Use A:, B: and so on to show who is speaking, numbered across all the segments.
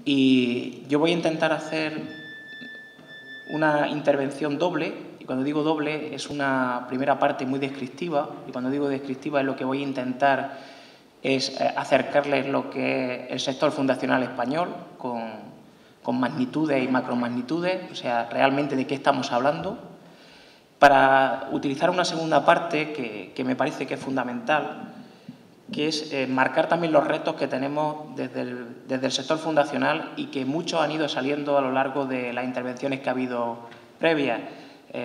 A: Y yo voy a intentar hacer una intervención doble, y cuando digo doble es una primera parte muy descriptiva, y cuando digo descriptiva es lo que voy a intentar es acercarles lo que es el sector fundacional español con magnitudes y macromagnitudes, o sea, realmente de qué estamos hablando, para utilizar una segunda parte que me parece que es fundamental, que es marcar también los retos que tenemos desde el sector fundacional y que muchos han ido saliendo a lo largo de las intervenciones que ha habido previas,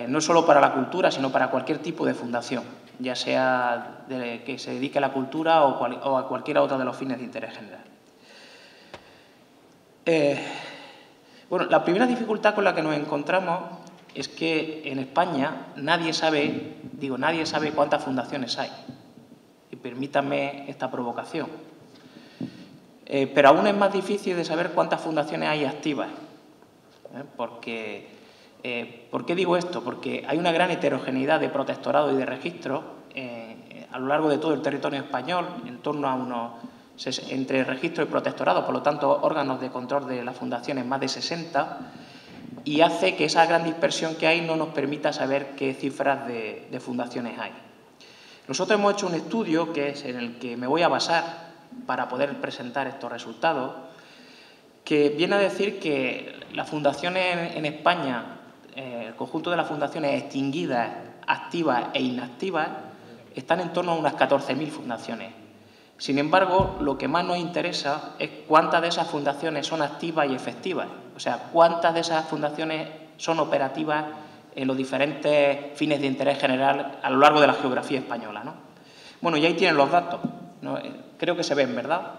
A: no solo para la cultura, sino para cualquier tipo de fundación, ya sea que se dedique a la cultura o a cualquiera otro de los fines de interés general. Bueno, la primera dificultad con la que nos encontramos es que en España nadie sabe cuántas fundaciones hay. Y permítanme esta provocación. Pero aún es más difícil de saber cuántas fundaciones hay activas. ¿Por qué digo esto? Porque hay una gran heterogeneidad de protectorado y de registros a lo largo de todo el territorio español, en torno a unos entre registro y protectorado, por lo tanto, órganos de control de las fundaciones más de 60, y hace que esa gran dispersión que hay no nos permita saber qué cifras de fundaciones hay. Nosotros hemos hecho un estudio que es en el que me voy a basar para poder presentar estos resultados, que viene a decir que las fundaciones en España, el conjunto de las fundaciones extinguidas, activas e inactivas, están en torno a unas 14.000 fundaciones. Sin embargo, lo que más nos interesa es cuántas de esas fundaciones son activas y efectivas, o sea, cuántas de esas fundaciones son operativas en los diferentes fines de interés general a lo largo de la geografía española, ¿no? Bueno, y ahí tienen los datos, ¿no? Creo que se ven, ¿verdad?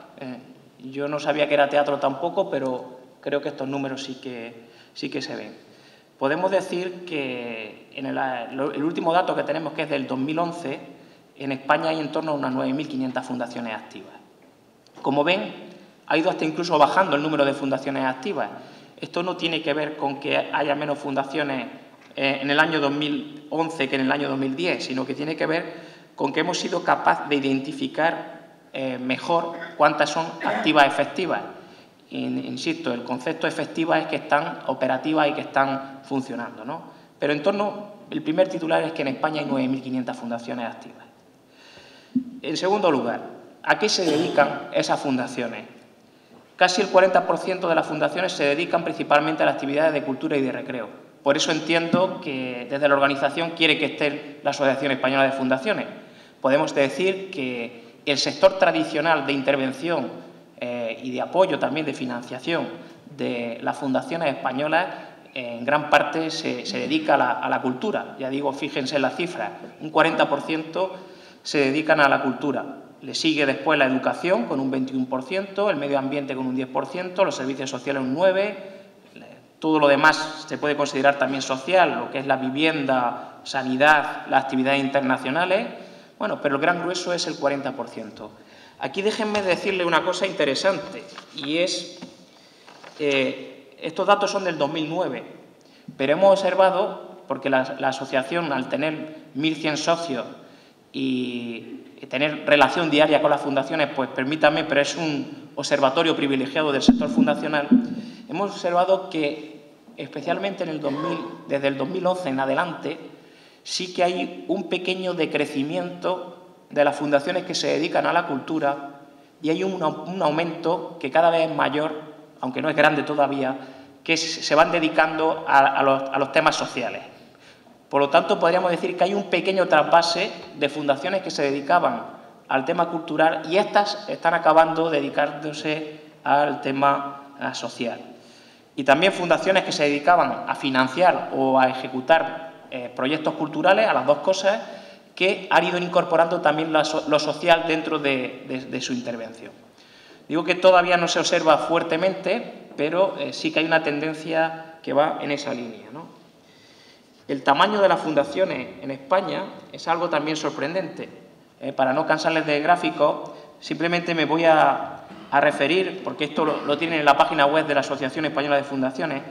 A: Yo no sabía que era teatro tampoco, pero creo que estos números sí que se ven. Podemos decir que en el último dato que tenemos, que es del 2011, en España hay en torno a unas 9.500 fundaciones activas. Como ven, ha ido hasta incluso bajando el número de fundaciones activas. Esto no tiene que ver con que haya menos fundaciones en el año 2011 que en el año 2010, sino que tiene que ver con que hemos sido capaces de identificar mejor cuántas son activas efectivas. Insisto, el concepto efectiva es que están operativas y que están funcionando, ¿no? Pero el primer titular es que en España hay 9.500 fundaciones activas. En segundo lugar, ¿a qué se dedican esas fundaciones? Casi el 40% de las fundaciones se dedican principalmente a las actividades de cultura y de recreo. Por eso entiendo que desde la organización quiere que esté la Asociación Española de Fundaciones. Podemos decir que el sector tradicional de intervención y de apoyo también de financiación de las fundaciones españolas en gran parte se dedica a la cultura. Ya digo, fíjense en las cifras, un 40% se dedican a la cultura. Le sigue después la educación con un 21%, el medio ambiente con un 10%, los servicios sociales un 9%, todo lo demás se puede considerar también social, lo que es la vivienda, sanidad, las actividades internacionales, bueno, pero el gran grueso es el 40%. Aquí déjenme decirle una cosa interesante, y es, estos datos son del 2009, pero hemos observado, porque la asociación, al tener 1.100 socios y tener relación diaria con las fundaciones, pues permítanme, pero es un observatorio privilegiado del sector fundacional, hemos observado que, especialmente desde el 2011 en adelante, sí que hay un pequeño decrecimiento de las fundaciones que se dedican a la cultura y hay un aumento que cada vez es mayor, aunque no es grande todavía, que se van dedicando a los temas sociales. Por lo tanto, podríamos decir que hay un pequeño trasvase de fundaciones que se dedicaban al tema cultural y estas están acabando dedicándose al tema social. Y también fundaciones que se dedicaban a financiar o a ejecutar proyectos culturales, a las dos cosas, que han ido incorporando también lo social dentro de su intervención. Digo que todavía no se observa fuertemente, pero sí que hay una tendencia que va en esa línea, ¿no? El tamaño de las fundaciones en España es algo también sorprendente. Para no cansarles de gráficos, simplemente me voy a referir, porque esto lo tienen en la página web de la Asociación Española de Fundaciones,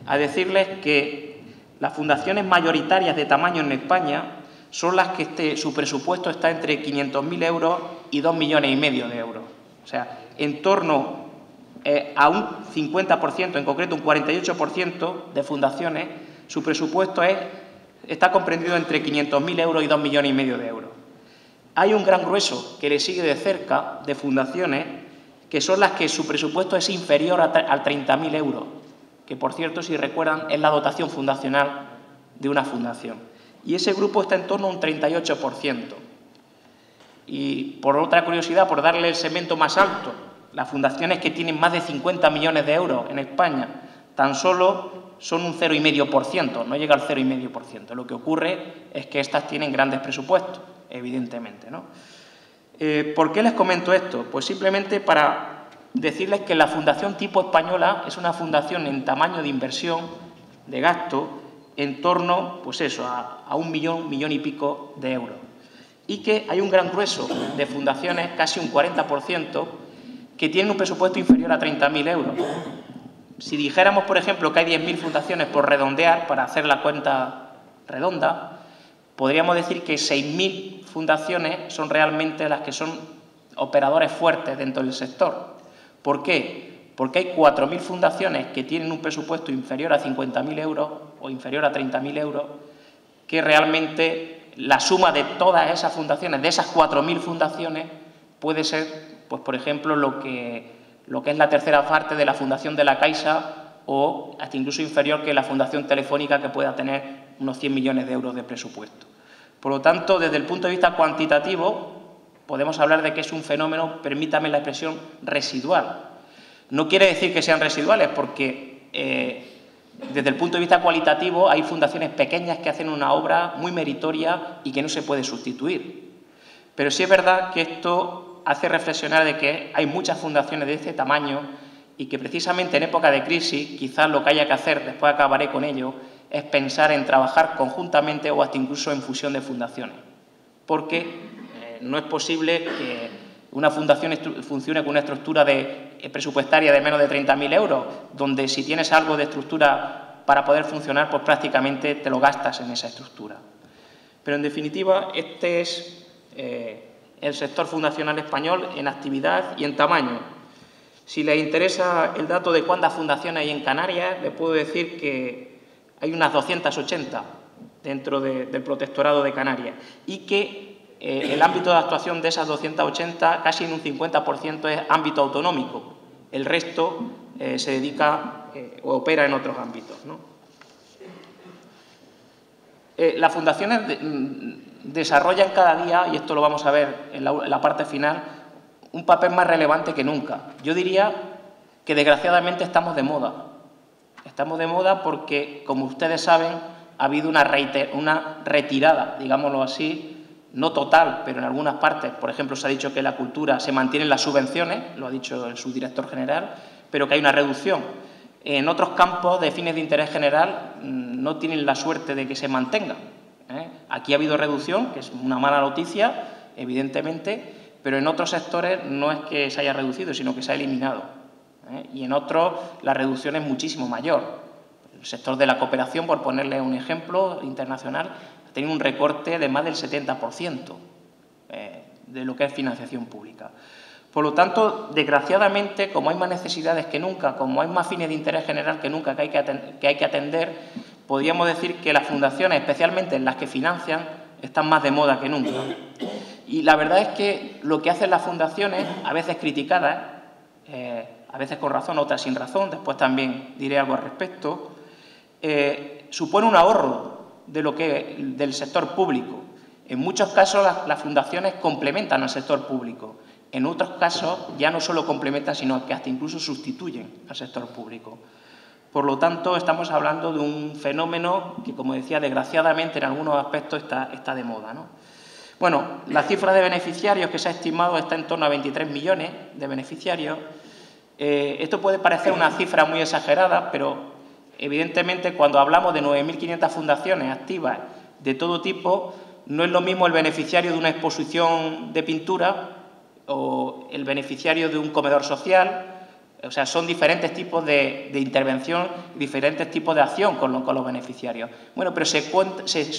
A: a decirles que las fundaciones mayoritarias de tamaño en España son las que su presupuesto está entre 500.000 euros y 2,5 millones de euros. O sea, en torno a un 50%, en concreto un 48% de fundaciones, su presupuesto está comprendido entre 500.000 euros y 2,5 millones de euros. Hay un gran grueso que le sigue de cerca de fundaciones que son las que su presupuesto es inferior a 30.000 euros, que, por cierto, si recuerdan, es la dotación fundacional de una fundación. Y ese grupo está en torno a un 38%. Y, por otra curiosidad, por darle el segmento más alto, las fundaciones que tienen más de 50 millones de euros en España tan solo son un 0,5%, no llega al 0,5%. Lo que ocurre es que estas tienen grandes presupuestos, evidentemente, ¿no? ¿Por qué les comento esto? Pues simplemente para decirles que la Fundación Tipo Española es una fundación en tamaño de inversión, de gasto, en torno, pues eso, a 1 millón y pico de euros. Y que hay un gran grueso de fundaciones, casi un 40%, que tienen un presupuesto inferior a 30.000 euros. Si dijéramos, por ejemplo, que hay 10.000 fundaciones por redondear, para hacer la cuenta redonda, podríamos decir que 6.000 fundaciones son realmente las que son operadores fuertes dentro del sector. ¿Por qué? Porque hay 4.000 fundaciones que tienen un presupuesto inferior a 50.000 euros o inferior a 30.000 euros, que realmente la suma de todas esas fundaciones, de esas 4.000 fundaciones, puede ser, pues por ejemplo, lo que es la tercera parte de la Fundación de la Caixa o hasta incluso inferior que la Fundación Telefónica, que pueda tener unos 100 millones de euros de presupuesto. Por lo tanto, desde el punto de vista cuantitativo, podemos hablar de que es un fenómeno, permítame la expresión, residual. No quiere decir que sean residuales, porque desde el punto de vista cualitativo hay fundaciones pequeñas que hacen una obra muy meritoria y que no se puede sustituir. Pero sí es verdad que esto hace reflexionar de que hay muchas fundaciones de este tamaño y que precisamente en época de crisis quizás lo que haya que hacer, después acabaré con ello, es pensar en trabajar conjuntamente o hasta incluso en fusión de fundaciones. Porque no es posible que una fundación funcione con una estructura presupuestaria de menos de 30.000 euros, donde si tienes algo de estructura para poder funcionar, pues prácticamente te lo gastas en esa estructura. Pero en definitiva, este es el sector fundacional español en actividad y en tamaño. Si les interesa el dato de cuántas fundaciones hay en Canarias, les puedo decir que hay unas 280 dentro del protectorado de Canarias y que el ámbito de actuación de esas 280, casi en un 50%, es ámbito autonómico. El resto se dedica o opera en otros ámbitos, ¿no? Las fundaciones desarrollan cada día, y esto lo vamos a ver en la parte final, un papel más relevante que nunca. Yo diría que desgraciadamente estamos de moda. Estamos de moda porque, como ustedes saben, ha habido una retirada, digámoslo así, no total, pero en algunas partes. Por ejemplo, se ha dicho que la cultura se mantienen las subvenciones, lo ha dicho el subdirector general, pero que hay una reducción. En otros campos de fines de interés general no tienen la suerte de que se mantengan. Aquí ha habido reducción, que es una mala noticia, evidentemente, pero en otros sectores no es que se haya reducido, sino que se ha eliminado. Y en otros la reducción es muchísimo mayor. El sector de la cooperación, por ponerle un ejemplo internacional, ha tenido un recorte de más del 70% de lo que es financiación pública. Por lo tanto, desgraciadamente, como hay más necesidades que nunca, como hay más fines de interés general que nunca que hay que atender, podríamos decir que las fundaciones, especialmente las que financian, están más de moda que nunca. Y la verdad es que lo que hacen las fundaciones, a veces criticadas, a veces con razón, otras sin razón, después también diré algo al respecto, supone un ahorro del sector público. En muchos casos las fundaciones complementan al sector público. En otros casos ya no solo complementan, sino que hasta incluso sustituyen al sector público. Por lo tanto, estamos hablando de un fenómeno que, como decía, desgraciadamente en algunos aspectos está de moda, ¿no? Bueno, la cifra de beneficiarios que se ha estimado está en torno a 23 millones de beneficiarios. Esto puede parecer una cifra muy exagerada, pero evidentemente cuando hablamos de 9.500 fundaciones activas de todo tipo, no es lo mismo el beneficiario de una exposición de pintura o el beneficiario de un comedor social. O sea, son diferentes tipos de intervención, diferentes tipos de acción con los beneficiarios. Bueno, pero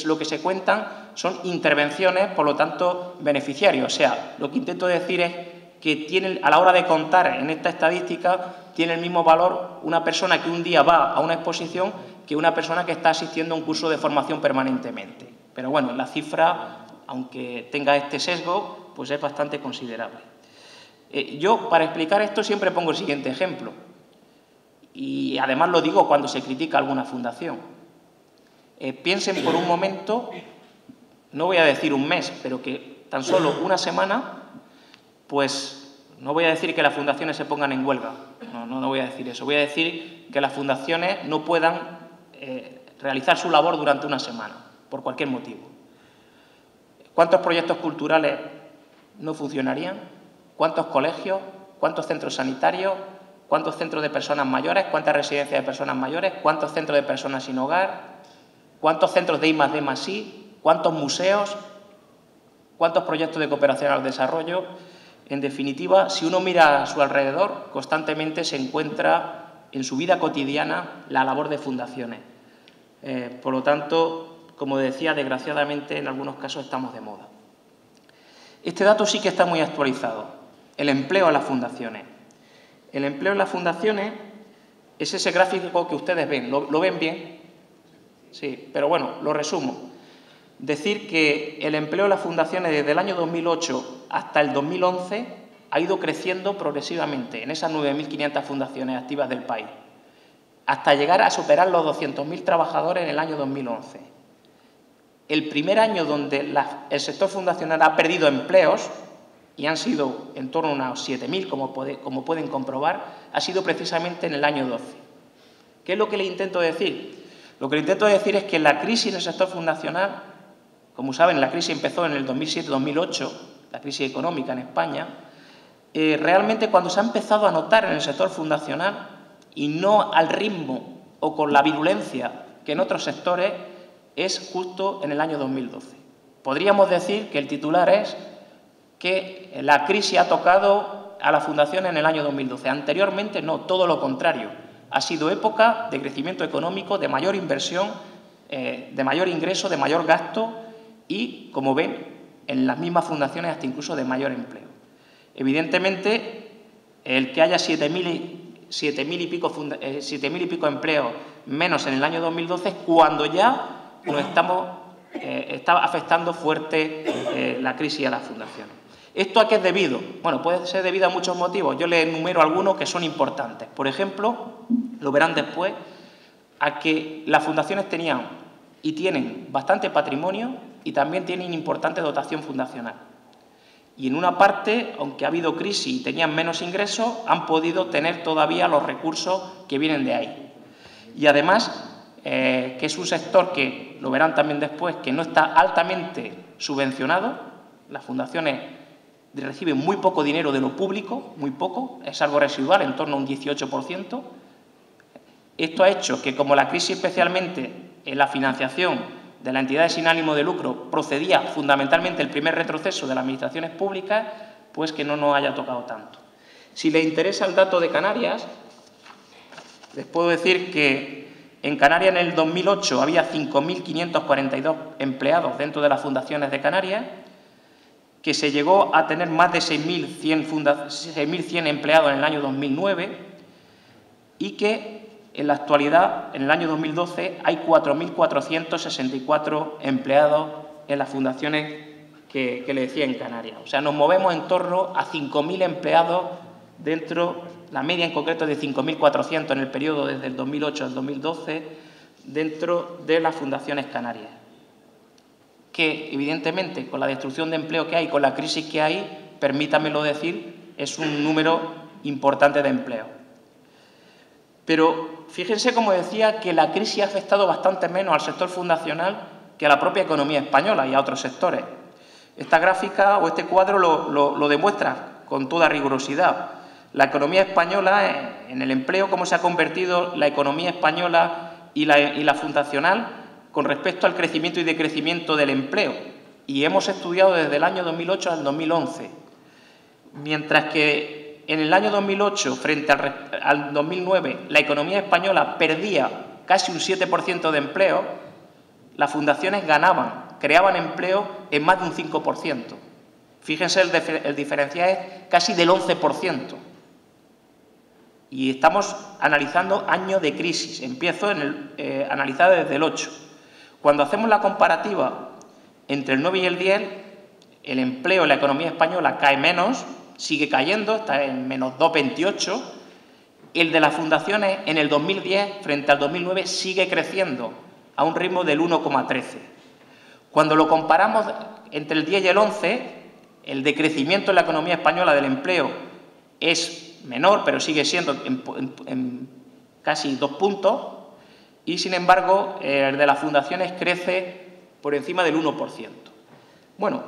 A: lo que se cuentan son intervenciones, por lo tanto, beneficiarios. O sea, lo que intento decir es que tiene, a la hora de contar en esta estadística, tiene el mismo valor una persona que un día va a una exposición que una persona que está asistiendo a un curso de formación permanentemente. Pero bueno, la cifra, aunque tenga este sesgo, pues es bastante considerable. Yo, para explicar esto, siempre pongo el siguiente ejemplo. Y además lo digo cuando se critica alguna fundación. Piensen por un momento, no voy a decir un mes, pero que tan solo una semana, pues no voy a decir que las fundaciones se pongan en huelga, no voy a decir eso. Voy a decir que las fundaciones no puedan realizar su labor durante una semana, por cualquier motivo. ¿Cuántos proyectos culturales no funcionarían? ¿Cuántos colegios? ¿Cuántos centros sanitarios? ¿Cuántos centros de personas mayores? ¿Cuántas residencias de personas mayores? ¿Cuántos centros de personas sin hogar? ¿Cuántos centros de I+D+I? ¿Cuántos museos? ¿Cuántos proyectos de cooperación al desarrollo? En definitiva, si uno mira a su alrededor, constantemente se encuentra en su vida cotidiana la labor de fundaciones. Por lo tanto, como decía, desgraciadamente en algunos casos estamos de moda. Este dato sí que está muy actualizado, el empleo en las fundaciones. El empleo en las fundaciones es ese gráfico que ustedes ven. ¿Lo ven bien? Sí, pero bueno, lo resumo. Decir que el empleo en las fundaciones desde el año 2008 hasta el 2011 ha ido creciendo progresivamente en esas 9.500 fundaciones activas del país, hasta llegar a superar los 200.000 trabajadores en el año 2011. El primer año donde el sector fundacional ha perdido empleos, y han sido en torno a unos 7.000, como pueden comprobar, ha sido precisamente en el año 12. ¿Qué es lo que le intento decir? Lo que le intento decir es que la crisis en el sector fundacional, como saben, la crisis empezó en el 2007-2008, la crisis económica en España, realmente cuando se ha empezado a notar en el sector fundacional, y no al ritmo o con la virulencia que en otros sectores, es justo en el año 2012. Podríamos decir que el titular es que la crisis ha tocado a la fundación en el año 2012. Anteriormente no, todo lo contrario. Ha sido época de crecimiento económico, de mayor inversión, de mayor ingreso, de mayor gasto y, como ven, en las mismas fundaciones hasta incluso de mayor empleo. Evidentemente, el que haya 7.000 y pico empleos menos en el año 2012 es cuando ya nos está afectando fuerte la crisis a las fundaciones. ¿Esto a qué es debido? Bueno, puede ser debido a muchos motivos. Yo les enumero algunos que son importantes. Por ejemplo, lo verán después, a que las fundaciones tenían y tienen bastante patrimonio y también tienen importante dotación fundacional. Y en una parte, aunque ha habido crisis y tenían menos ingresos, han podido tener todavía los recursos que vienen de ahí. Y además, que es un sector que, lo verán también después, que no está altamente subvencionado. Las fundaciones reciben muy poco dinero de lo público, muy poco, es algo residual, en torno a un 18%. Esto ha hecho que, como la crisis especialmente en la financiación de las entidades sin ánimo de lucro procedía fundamentalmente el primer retroceso de las administraciones públicas, pues que no nos haya tocado tanto. Si les interesa el dato de Canarias, les puedo decir que en Canarias en el 2008 había 5.542 empleados dentro de las fundaciones de Canarias, que se llegó a tener más de 6.100 empleados en el año 2009 y que en la actualidad, en el año 2012, hay 4.464 empleados en las fundaciones que le decía en Canarias. O sea, nos movemos en torno a 5.000 empleados dentro, la media en concreto es de 5.400 en el periodo desde el 2008 al 2012, dentro de las fundaciones canarias. Que, evidentemente, con la destrucción de empleo que hay, con la crisis que hay, permítamelo decir, es un número importante de empleo. Pero fíjense, como decía, que la crisis ha afectado bastante menos al sector fundacional que a la propia economía española y a otros sectores. Esta gráfica o este cuadro lo demuestra con toda rigurosidad. La economía española, en el empleo, cómo se ha convertido la economía española y la fundacional con respecto al crecimiento y decrecimiento del empleo. Y hemos estudiado desde el año 2008 al 2011. Mientras que en el año 2008, frente al 2009, la economía española perdía casi un 7% de empleo, las fundaciones ganaban, creaban empleo en más de un 5%. Fíjense, el diferencial es casi del 11%. Y estamos analizando años de crisis. Empiezo analizada desde el 8. Cuando hacemos la comparativa entre el 9 y el 10, el empleo en la economía española cae menos, sigue cayendo, está en menos 2,28. El de las fundaciones en el 2010 frente al 2009 sigue creciendo a un ritmo del 1,13. Cuando lo comparamos entre el 10 y el 11, el decrecimiento en la economía española del empleo es menor, pero sigue siendo en casi 2 puntos, y sin embargo el de las fundaciones crece por encima del 1%. Bueno,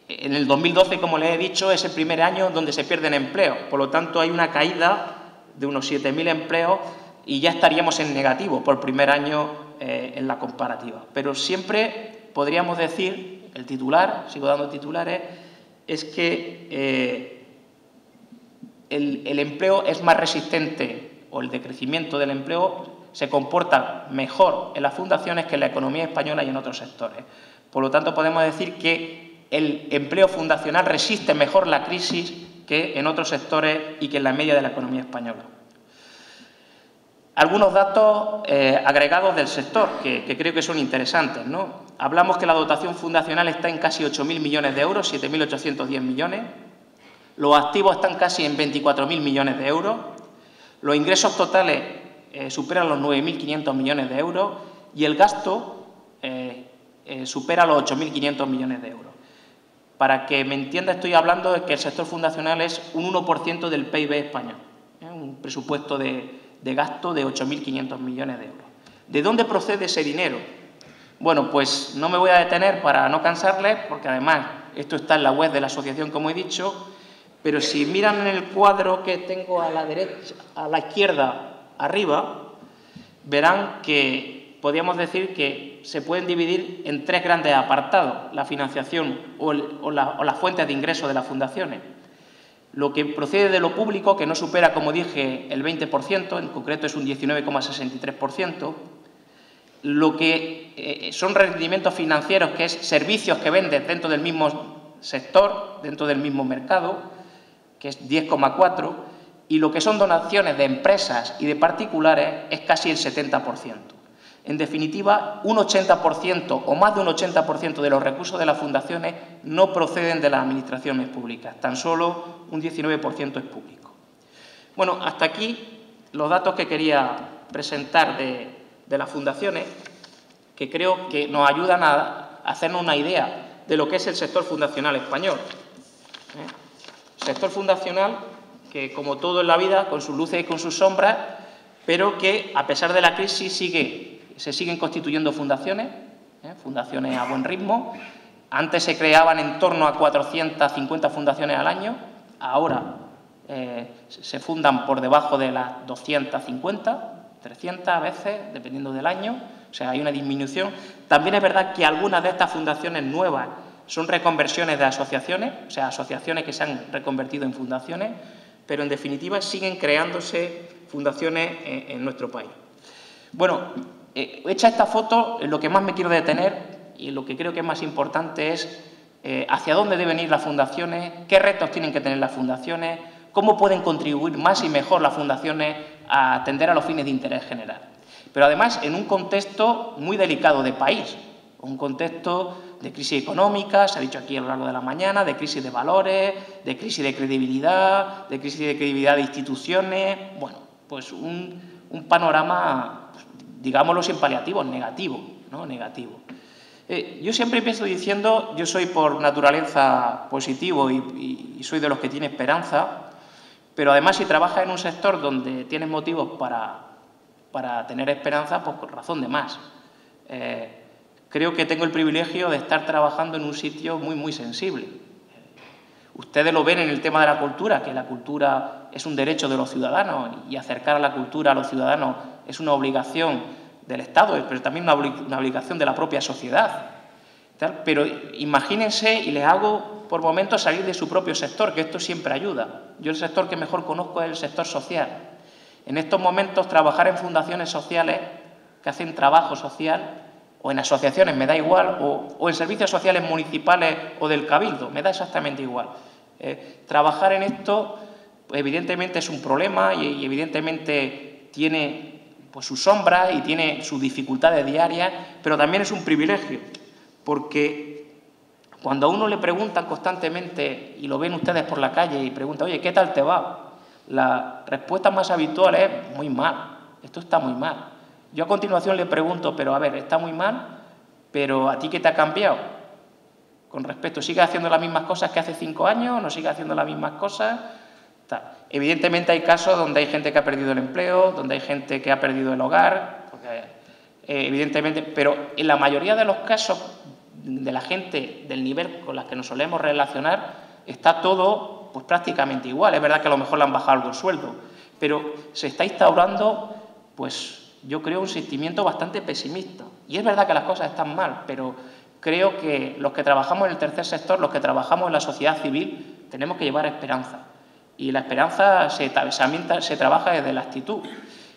A: en el 2012, como les he dicho, es el primer año donde se pierden empleos, por lo tanto hay una caída de unos 7.000 empleos y ya estaríamos en negativo por primer año en la comparativa. Pero siempre podríamos decir, el titular, sigo dando titulares, es que el empleo es más resistente, o el decrecimiento del empleo se comporta mejor en las fundaciones que en la economía española y en otros sectores. Por lo tanto, podemos decir que el empleo fundacional resiste mejor la crisis que en otros sectores y que en la media de la economía española. Algunos datos agregados del sector que creo que son interesantes, ¿no? Hablamos que la dotación fundacional está en casi 8.000 millones de euros, 7.810 millones. Los activos están casi en 24.000 millones de euros. Los ingresos totales superan los 9.500 millones de euros y el gasto supera los 8.500 millones de euros. Para que me entienda, estoy hablando de que el sector fundacional es un 1% del PIB español, un presupuesto de gasto de 8.500 millones de euros. ¿De dónde procede ese dinero? Bueno, pues no me voy a detener para no cansarles, porque además esto está en la web de la asociación, como he dicho, pero si miran en el cuadro que tengo a la derecha, a la izquierda, arriba, verán que podríamos decir que se pueden dividir en 3 grandes apartados: la financiación o las fuentes de ingreso de las fundaciones. Lo que procede de lo público, que no supera, como dije, el 20%, en concreto es un 19,63%. Lo que son rendimientos financieros, que es servicios que vendes dentro del mismo sector, dentro del mismo mercado, que es 10,4%, y lo que son donaciones de empresas y de particulares es casi el 70%. En definitiva, un 80% o más de un 80% de los recursos de las fundaciones no proceden de las administraciones públicas, tan solo un 19% es público. Bueno, hasta aquí los datos que quería presentar de las fundaciones, que creo que nos ayudan a hacernos una idea de lo que es el sector fundacional español. Sector fundacional que, como todo en la vida, con sus luces y con sus sombras, pero que, a pesar de la crisis, se siguen constituyendo fundaciones, fundaciones a buen ritmo. Antes se creaban en torno a 450 fundaciones al año, ahora se fundan por debajo de las 250, 300 a veces, dependiendo del año, o sea, hay una disminución. También es verdad que algunas de estas fundaciones nuevas son reconversiones de asociaciones, o sea, asociaciones que se han reconvertido en fundaciones, pero en definitiva siguen creándose fundaciones en nuestro país. Bueno, hecha esta foto, en lo que más me quiero detener y lo que creo que es más importante es hacia dónde deben ir las fundaciones, qué retos tienen que tener las fundaciones, cómo pueden contribuir más y mejor las fundaciones a atender a los fines de interés general. Pero además en un contexto muy delicado de país, un contexto de crisis económica, se ha dicho aquí a lo largo de la mañana, de crisis de valores, de crisis de credibilidad de instituciones. Bueno, pues un panorama, digámoslo sin paliativos, negativo, ¿no? Negativo. Yo siempre empiezo diciendo, yo soy por naturaleza positivo y soy de los que tiene esperanza, pero además si trabajas en un sector donde tienes motivos para tener esperanza, pues por razón de más. Creo que tengo el privilegio de estar trabajando en un sitio muy, muy sensible. Ustedes lo ven en el tema de la cultura, que la cultura es un derecho de los ciudadanos y acercar a la cultura a los ciudadanos es una obligación del Estado, pero también una obligación de la propia sociedad. Pero imagínense, y les hago por momentos salir de su propio sector, que esto siempre ayuda. Yo el sector que mejor conozco es el sector social. En estos momentos trabajar en fundaciones sociales que hacen trabajo social o en asociaciones, me da igual, o en servicios sociales municipales o del Cabildo, me da exactamente igual. Trabajar en esto, evidentemente, es un problema y evidentemente tiene pues, sus sombras y tiene sus dificultades diarias, pero también es un privilegio, porque cuando a uno le preguntan constantemente, y lo ven ustedes por la calle, y preguntan, oye, ¿qué tal te va? La respuesta más habitual es, muy mal, esto está muy mal. Yo a continuación le pregunto, pero a ver, está muy mal, pero ¿a ti qué te ha cambiado? Con respecto, ¿sigues haciendo las mismas cosas que hace 5 años? ¿No sigues haciendo las mismas cosas? Evidentemente hay casos donde hay gente que ha perdido el empleo, donde hay gente que ha perdido el hogar, porque, evidentemente, pero en la mayoría de los casos de la gente del nivel con la que nos solemos relacionar está todo pues, prácticamente igual. Es verdad que a lo mejor le han bajado algo el sueldo, pero se está instaurando, pues yo creo, un sentimiento bastante pesimista. Y es verdad que las cosas están mal, pero creo que los que trabajamos en el tercer sector, los que trabajamos en la sociedad civil, tenemos que llevar esperanza. Y la esperanza se trabaja desde la actitud.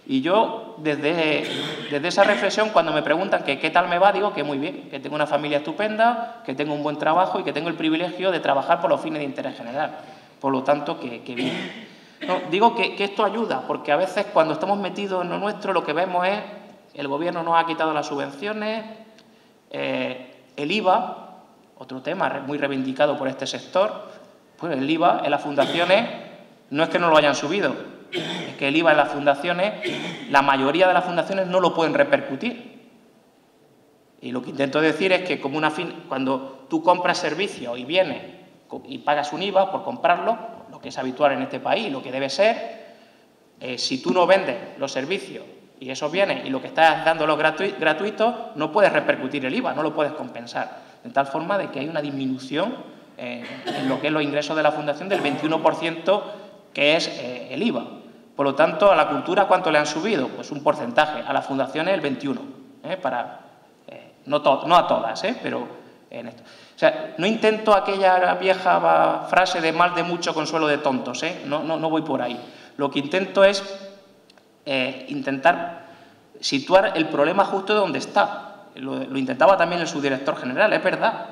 A: Y yo, desde esa reflexión, cuando me preguntan que qué tal me va, digo que muy bien, que tengo una familia estupenda, que tengo un buen trabajo y que tengo el privilegio de trabajar por los fines de interés general. Por lo tanto, que bien. No, digo que esto ayuda, porque a veces cuando estamos metidos en lo nuestro, lo que vemos es el gobierno nos ha quitado las subvenciones, el IVA, otro tema muy reivindicado por este sector, pues el IVA en las fundaciones no es que no lo hayan subido, es que el IVA en las fundaciones, la mayoría de las fundaciones no lo pueden repercutir. Y lo que intento decir es que como cuando tú compras servicios y vienes y pagas un IVA por comprarlo, lo que es habitual en este país, lo que debe ser, si tú no vendes los servicios y esos bienes y lo que estás dando los gratuitos, no puedes repercutir el IVA, no lo puedes compensar. De tal forma de que hay una disminución en lo que es los ingresos de la Fundación del 21%, que es el IVA. Por lo tanto, a la cultura, ¿cuánto le han subido? Pues un porcentaje. A las fundaciones, el 21%. No a todas, pero en esto. O sea, no intento aquella vieja frase de mal de mucho, consuelo de tontos, no voy por ahí. Lo que intento es intentar situar el problema justo donde está. Lo intentaba también el subdirector general. Es verdad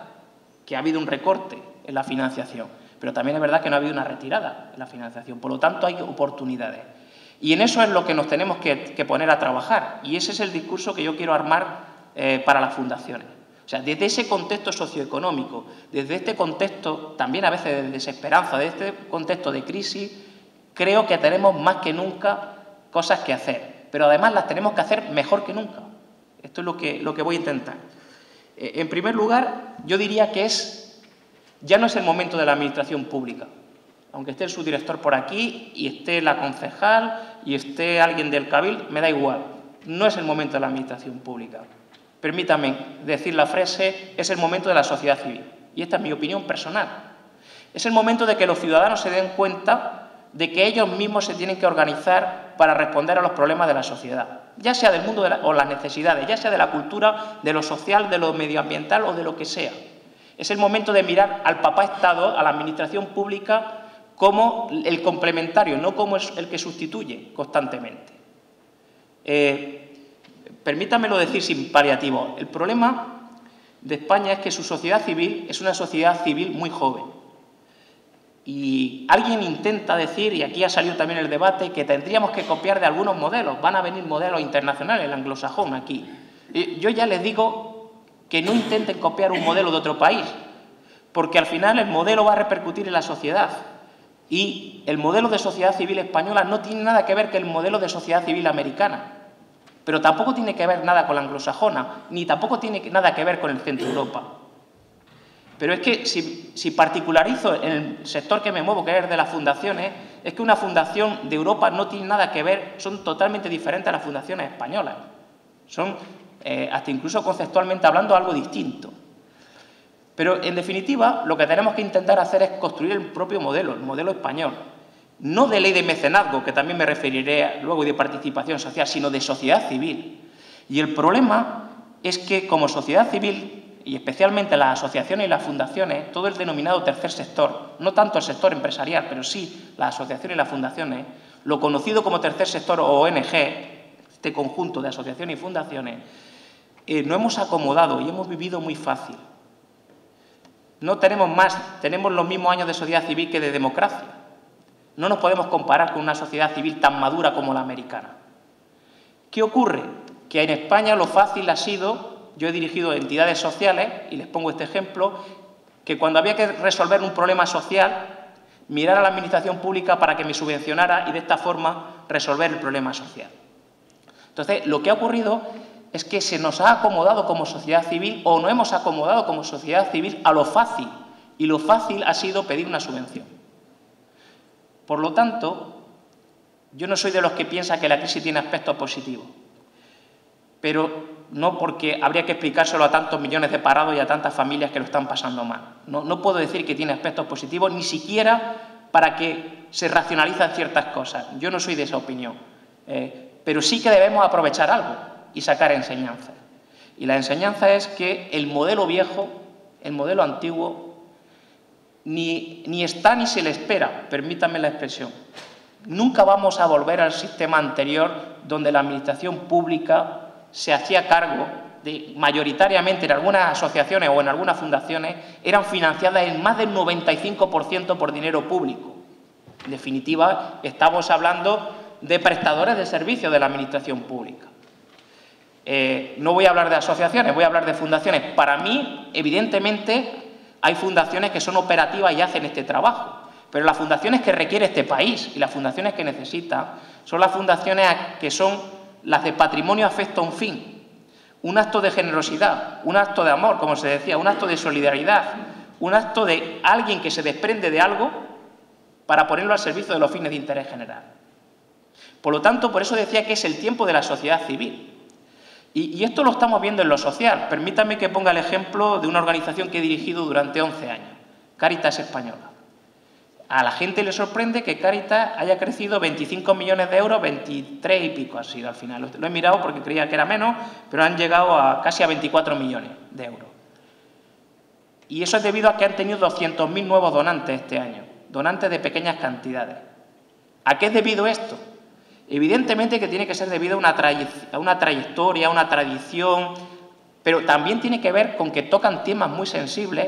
A: que ha habido un recorte en la financiación, pero también es verdad que no ha habido una retirada en la financiación. Por lo tanto, hay oportunidades. Y en eso es lo que nos tenemos que poner a trabajar. Y ese es el discurso que yo quiero armar para las fundaciones. O sea, desde ese contexto socioeconómico, desde este contexto también a veces de desesperanza, desde este contexto de crisis, creo que tenemos más que nunca cosas que hacer. Pero además las tenemos que hacer mejor que nunca. Esto es lo que voy a intentar. En primer lugar, yo diría que ya no es el momento de la administración pública. Aunque esté el subdirector por aquí y esté la concejal y esté alguien del Cabildo, me da igual. No es el momento de la administración pública. Permítame decir la frase, es el momento de la sociedad civil. Y esta es mi opinión personal. Es el momento de que los ciudadanos se den cuenta de que ellos mismos se tienen que organizar para responder a los problemas de la sociedad, ya sea del mundo o las necesidades, ya sea de la cultura, de lo social, de lo medioambiental o de lo que sea. Es el momento de mirar al papá Estado, a la administración pública, como el complementario, no como el que sustituye constantemente. Permítamelo decir sin paliativos. El problema de España es que su sociedad civil es una sociedad civil muy joven. Y alguien intenta decir, y aquí ha salido también el debate, que tendríamos que copiar de algunos modelos. Van a venir modelos internacionales, el anglosajón aquí. Yo ya les digo que no intenten copiar un modelo de otro país, porque al final el modelo va a repercutir en la sociedad. Y el modelo de sociedad civil española no tiene nada que ver con el modelo de sociedad civil americana. Pero tampoco tiene que ver nada con la anglosajona, ni tampoco tiene nada que ver con el centro de Europa. Pero es que si particularizo en el sector que me muevo, que es de las fundaciones, es que una fundación de Europa no tiene nada que ver, son totalmente diferentes a las fundaciones españolas. Son, hasta incluso conceptualmente hablando, algo distinto. Pero, en definitiva, lo que tenemos que intentar hacer es construir el propio modelo, el modelo español. No de ley de mecenazgo, que también me referiré luego, y de participación social, sino de sociedad civil. Y el problema es que, como sociedad civil, y especialmente las asociaciones y las fundaciones, todo el denominado tercer sector, no tanto el sector empresarial, pero sí las asociaciones y las fundaciones, lo conocido como tercer sector o ONG, este conjunto de asociaciones y fundaciones, nos hemos acomodado y hemos vivido muy fácil. No tenemos más, tenemos los mismos años de sociedad civil que de democracia. No nos podemos comparar con una sociedad civil tan madura como la americana. ¿Qué ocurre? Que en España lo fácil ha sido, yo he dirigido entidades sociales, y les pongo este ejemplo, que cuando había que resolver un problema social, mirar a la administración pública para que me subvencionara y de esta forma resolver el problema social. Entonces, lo que ha ocurrido es que se nos ha acomodado como sociedad civil o no hemos acomodado como sociedad civil a lo fácil, y lo fácil ha sido pedir una subvención. Por lo tanto, yo no soy de los que piensa que la crisis tiene aspectos positivos, pero no porque habría que explicárselo a tantos millones de parados y a tantas familias que lo están pasando mal. No puedo decir que tiene aspectos positivos, ni siquiera para que se racionalizan ciertas cosas. Yo no soy de esa opinión, pero sí que debemos aprovechar algo y sacar enseñanzas. Y la enseñanza es que el modelo viejo, el modelo antiguo, ni está ni se le espera, permítanme la expresión. Nunca vamos a volver al sistema anterior donde la administración pública se hacía cargo de, mayoritariamente en algunas asociaciones o en algunas fundaciones, eran financiadas en más del 95% por dinero público. En definitiva, estamos hablando de prestadores de servicios de la administración pública. No voy a hablar de asociaciones, voy a hablar de fundaciones. Para mí, evidentemente, hay fundaciones que son operativas y hacen este trabajo, pero las fundaciones que requiere este país y las fundaciones que necesita son las fundaciones que son las de patrimonio afecto a un fin, un acto de generosidad, un acto de amor, como se decía, un acto de solidaridad, un acto de alguien que se desprende de algo para ponerlo al servicio de los fines de interés general. Por lo tanto, por eso decía que es el tiempo de la sociedad civil. Y esto lo estamos viendo en lo social. Permítanme que ponga el ejemplo de una organización que he dirigido durante 11 años, Cáritas Española. A la gente le sorprende que Cáritas haya crecido 25 millones de euros, 23 y pico ha sido al final. Lo he mirado porque creía que era menos, pero han llegado casi a 24 millones de euros. Y eso es debido a que han tenido 200.000 nuevos donantes este año, donantes de pequeñas cantidades. ¿A qué es debido esto? Evidentemente que tiene que ser debido a una trayectoria, a una tradición, pero también tiene que ver con que tocan temas muy sensibles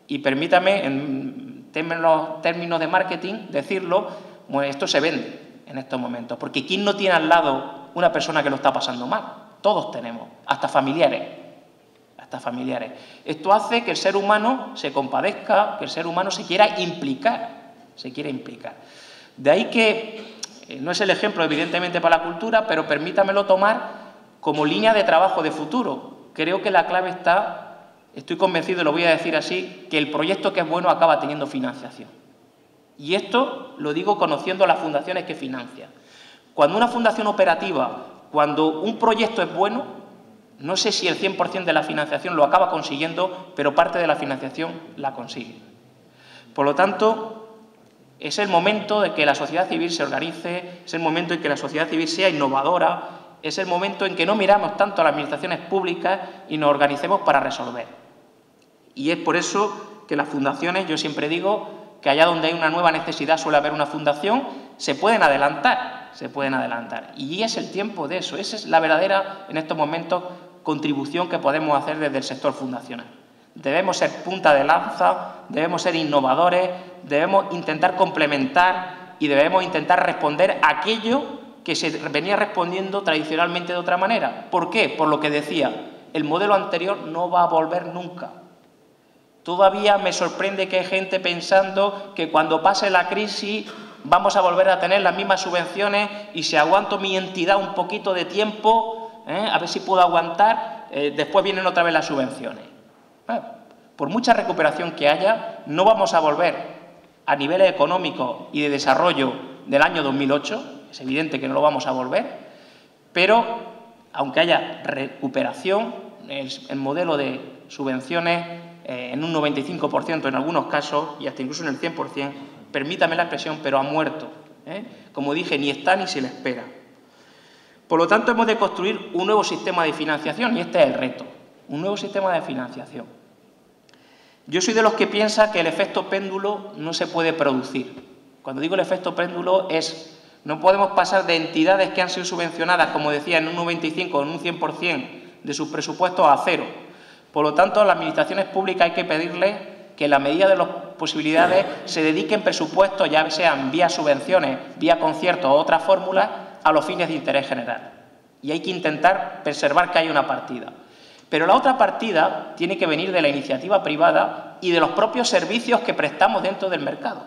A: y permítame, en términos de marketing, decirlo, pues esto se vende en estos momentos, porque ¿quién no tiene al lado una persona que lo está pasando mal? Todos tenemos, hasta familiares. Esto hace que el ser humano se compadezca, que el ser humano se quiera implicar. De ahí que no es el ejemplo, evidentemente, para la cultura, pero permítamelo tomar como línea de trabajo de futuro. Creo que la clave está, estoy convencido, y lo voy a decir así, que el proyecto que es bueno acaba teniendo financiación. Y esto lo digo conociendo las fundaciones que financian. Cuando una fundación operativa, cuando un proyecto es bueno, no sé si el 100% de la financiación lo acaba consiguiendo, pero parte de la financiación la consigue. Por lo tanto, es el momento de que la sociedad civil se organice, es el momento en que la sociedad civil sea innovadora, es el momento en que no miramos tanto a las administraciones públicas y nos organicemos para resolver. Y es por eso que las fundaciones, yo siempre digo que allá donde hay una nueva necesidad suele haber una fundación, se pueden adelantar. Y es el tiempo de eso, esa es la verdadera, en estos momentos, contribución que podemos hacer desde el sector fundacional. Debemos ser punta de lanza, debemos ser innovadores, debemos intentar complementar y debemos intentar responder a aquello que se venía respondiendo tradicionalmente de otra manera. ¿Por qué? Por lo que decía, el modelo anterior no va a volver nunca. Todavía me sorprende que hay gente pensando que cuando pase la crisis vamos a volver a tener las mismas subvenciones y si aguanto mi entidad un poquito de tiempo, a ver si puedo aguantar, después vienen otra vez las subvenciones. Por mucha recuperación que haya, no vamos a volver a niveles económicos y de desarrollo del año 2008, es evidente que no lo vamos a volver, pero aunque haya recuperación, el modelo de subvenciones en un 95% en algunos casos y hasta incluso en el 100%, permítame la expresión, pero ha muerto. Como dije, ni está ni se le espera. Por lo tanto, hemos de construir un nuevo sistema de financiación y este es el reto, un nuevo sistema de financiación. Yo soy de los que piensa que el efecto péndulo no se puede producir. Cuando digo el efecto péndulo no podemos pasar de entidades que han sido subvencionadas, como decía, en un 95 o en un 100% de sus presupuestos a cero. Por lo tanto, a las administraciones públicas hay que pedirles que en la medida de las posibilidades se dediquen presupuestos, ya sean vía subvenciones, vía conciertos o otras fórmulas, a los fines de interés general. Y hay que intentar preservar que haya una partida. Pero la otra partida tiene que venir de la iniciativa privada y de los propios servicios que prestamos dentro del mercado,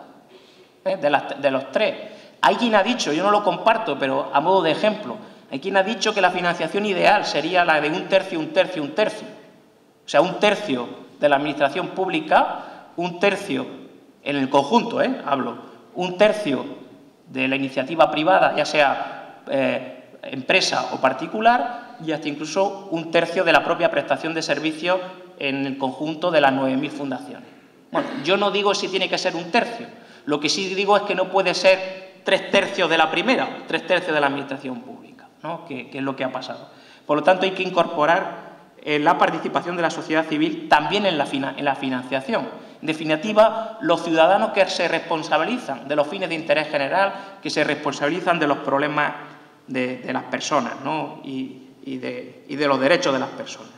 A: de los tres. Hay quien ha dicho, yo no lo comparto, pero a modo de ejemplo, hay quien ha dicho que la financiación ideal sería la de un tercio, un tercio, un tercio. O sea, un tercio de la administración pública, un tercio en el conjunto, hablo, un tercio de la iniciativa privada, ya sea empresa o particular, y hasta incluso un tercio de la propia prestación de servicios en el conjunto de las 9.000 fundaciones. Bueno, yo no digo si tiene que ser un tercio, lo que sí digo es que no puede ser 3/3 de la primera, 3/3 de la administración pública, ¿no? que es lo que ha pasado. Por lo tanto, hay que incorporar la participación de la sociedad civil también en la financiación. En definitiva, los ciudadanos que se responsabilizan de los fines de interés general, que se responsabilizan de los problemas de las personas, ¿no? y de los derechos de las personas.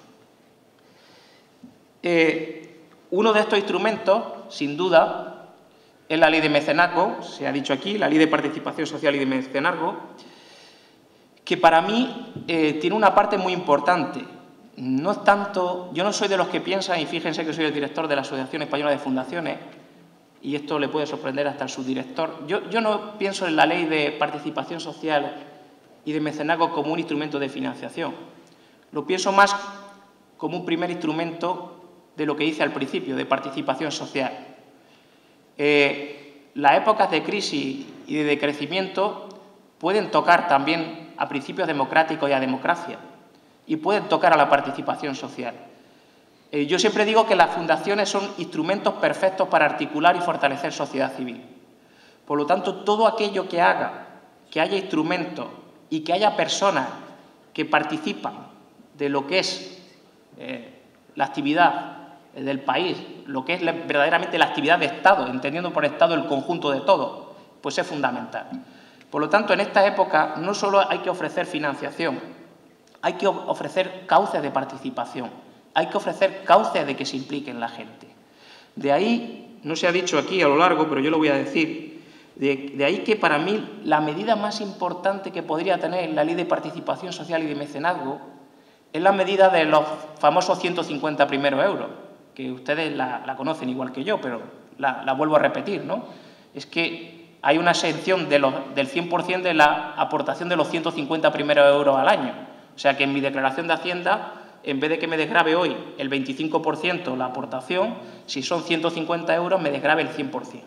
A: Uno de estos instrumentos, sin duda, es la ley de mecenazgo, se ha dicho aquí, la ley de participación social y de mecenazgo, que para mí tiene una parte muy importante. No es tanto, yo no soy de los que piensan, y fíjense que soy el director de la Asociación Española de Fundaciones, y esto le puede sorprender hasta al subdirector. Yo no pienso en la ley de participación social y de mecenazgo como un instrumento de financiación. Lo pienso más como un primer instrumento de lo que hice al principio, de participación social. Las épocas de crisis y de decrecimiento pueden tocar también a principios democráticos y a democracia, y pueden tocar a la participación social. Yo siempre digo que las fundaciones son instrumentos perfectos para articular y fortalecer sociedad civil. Por lo tanto, todo aquello que haga que haya instrumentos y que haya personas que participan de lo que es la actividad del país, lo que es verdaderamente la actividad de Estado, entendiendo por Estado el conjunto de todo, pues es fundamental. Por lo tanto, en esta época no solo hay que ofrecer financiación, hay que ofrecer cauces de participación, hay que ofrecer cauces de que se impliquen la gente. De ahí, no se ha dicho aquí a lo largo, pero yo lo voy a decir, de ahí que para mí la medida más importante que podría tener la ley de participación social y de mecenazgo es la medida de los famosos 150 primeros euros, que ustedes la conocen igual que yo, pero la vuelvo a repetir, ¿no? Es que hay una exención del 100% de la aportación de los 150 primeros euros al año. O sea que en mi declaración de Hacienda, en vez de que me desgrave hoy el 25% la aportación, si son 150 euros me desgrave el 100%.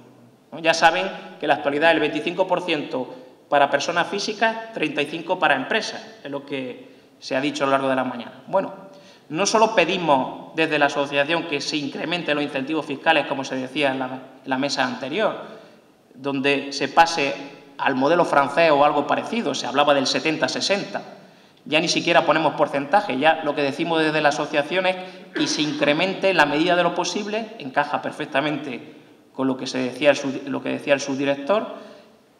A: ¿No? Ya saben que en la actualidad el 25% para personas físicas, 35% para empresas, es lo que se ha dicho a lo largo de la mañana. Bueno, no solo pedimos desde la asociación que se incrementen los incentivos fiscales, como se decía en la mesa anterior, donde se pase al modelo francés o algo parecido, se hablaba del 70-60%, ya ni siquiera ponemos porcentaje, ya lo que decimos desde la asociación es que se incremente en la medida de lo posible, encaja perfectamente con lo que decía el subdirector,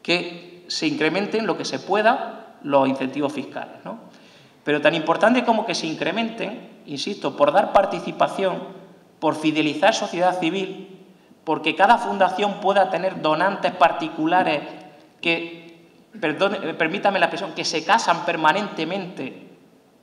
A: que se incrementen lo que se pueda los incentivos fiscales, ¿no? Pero tan importante como que se incrementen, insisto, por dar participación, por fidelizar sociedad civil, porque cada fundación pueda tener donantes particulares que, permítame la expresión, que se casan permanentemente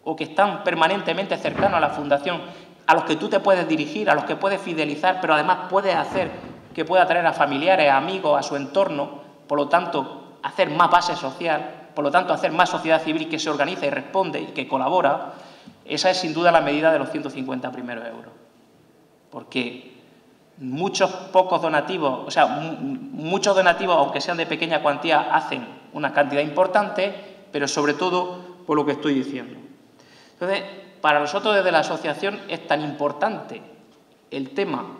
A: o que están permanentemente cercanos a la fundación, a los que tú te puedes dirigir, a los que puedes fidelizar, pero además puedes hacer que pueda traer a familiares, a amigos, a su entorno, por lo tanto, hacer más base social, por lo tanto, hacer más sociedad civil que se organiza y responde y que colabora. Esa es sin duda la medida de los 150 primeros euros. Porque muchos donativos, aunque sean de pequeña cuantía, hacen una cantidad importante, pero sobre todo por lo que estoy diciendo. Entonces, para nosotros desde la asociación es tan importante el tema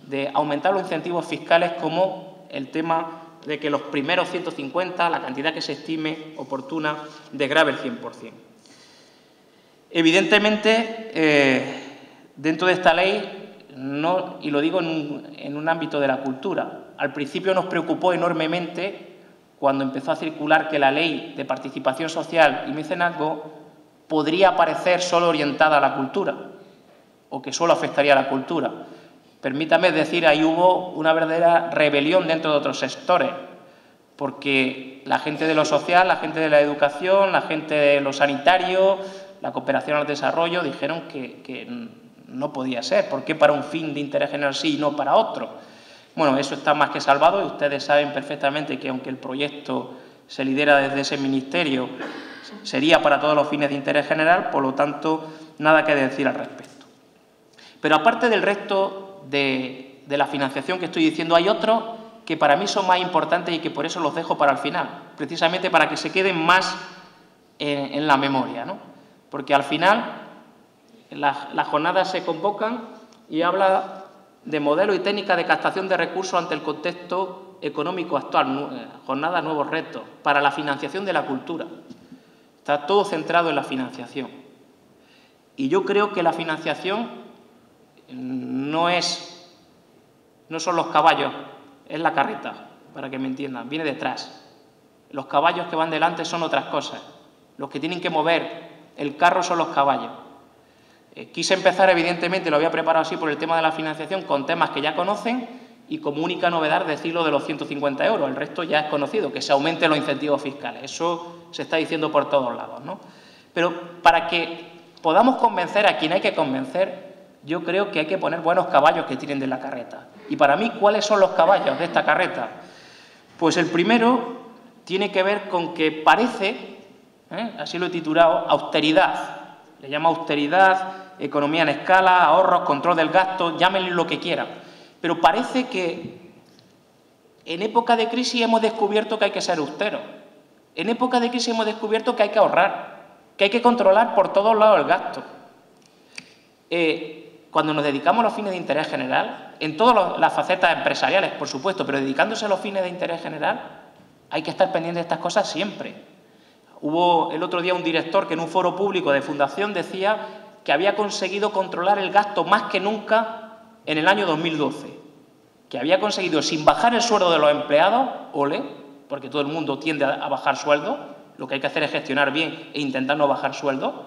A: de aumentar los incentivos fiscales como el tema de que los primeros 150, la cantidad que se estime oportuna, desgrave el 100%. Evidentemente, dentro de esta ley, y lo digo en un ámbito de la cultura, al principio nos preocupó enormemente cuando empezó a circular que la ley de participación social y mecenazgo podría parecer solo orientada a la cultura o que solo afectaría a la cultura. Permítame decir, ahí hubo una verdadera rebelión dentro de otros sectores, porque la gente de lo social, la gente de la educación, la gente de lo sanitario, la cooperación al desarrollo, dijeron que no podía ser. ¿Por qué para un fin de interés general sí y no para otro? Bueno, eso está más que salvado y ustedes saben perfectamente que aunque el proyecto se lidera desde ese ministerio, sería para todos los fines de interés general, por lo tanto, nada que decir al respecto. Pero aparte del resto de la financiación que estoy diciendo, hay otros que para mí son más importantes y que por eso los dejo para el final, precisamente para que se queden más en la memoria, ¿no? Porque al final las jornadas se convocan y habla de modelo y técnica de captación de recursos ante el contexto económico actual, jornadas nuevos retos, para la financiación de la cultura. Está todo centrado en la financiación. Y yo creo que la financiación no son los caballos, es la carreta, para que me entiendan, viene detrás. Los caballos que van delante son otras cosas. Los que tienen que mover el carro son los caballos. Quise empezar, evidentemente, lo había preparado así por el tema de la financiación, con temas que ya conocen y como única novedad decirlo de los 150 €. El resto ya es conocido, que se aumenten los incentivos fiscales. Eso se está diciendo por todos lados, ¿no? Pero para que podamos convencer a quien hay que convencer, yo creo que hay que poner buenos caballos que tiren de la carreta. Y para mí, ¿cuáles son los caballos de esta carreta? Pues el primero tiene que ver con que parece, así lo he titulado, austeridad. Le llama austeridad, economía en escala, ahorros, control del gasto, llámenle lo que quieran. Pero parece que en época de crisis hemos descubierto que hay que ser austeros. En época de crisis hemos descubierto que hay que ahorrar, que hay que controlar por todos lados el gasto. Cuando nos dedicamos a los fines de interés general, en todas las facetas empresariales, por supuesto, pero dedicándose a los fines de interés general, hay que estar pendiente de estas cosas siempre. Hubo el otro día un director que en un foro público de fundación decía que había conseguido controlar el gasto más que nunca en el año 2012, que había conseguido, sin bajar el sueldo de los empleados, ole, porque todo el mundo tiende a bajar sueldo, lo que hay que hacer es gestionar bien e intentar no bajar sueldo,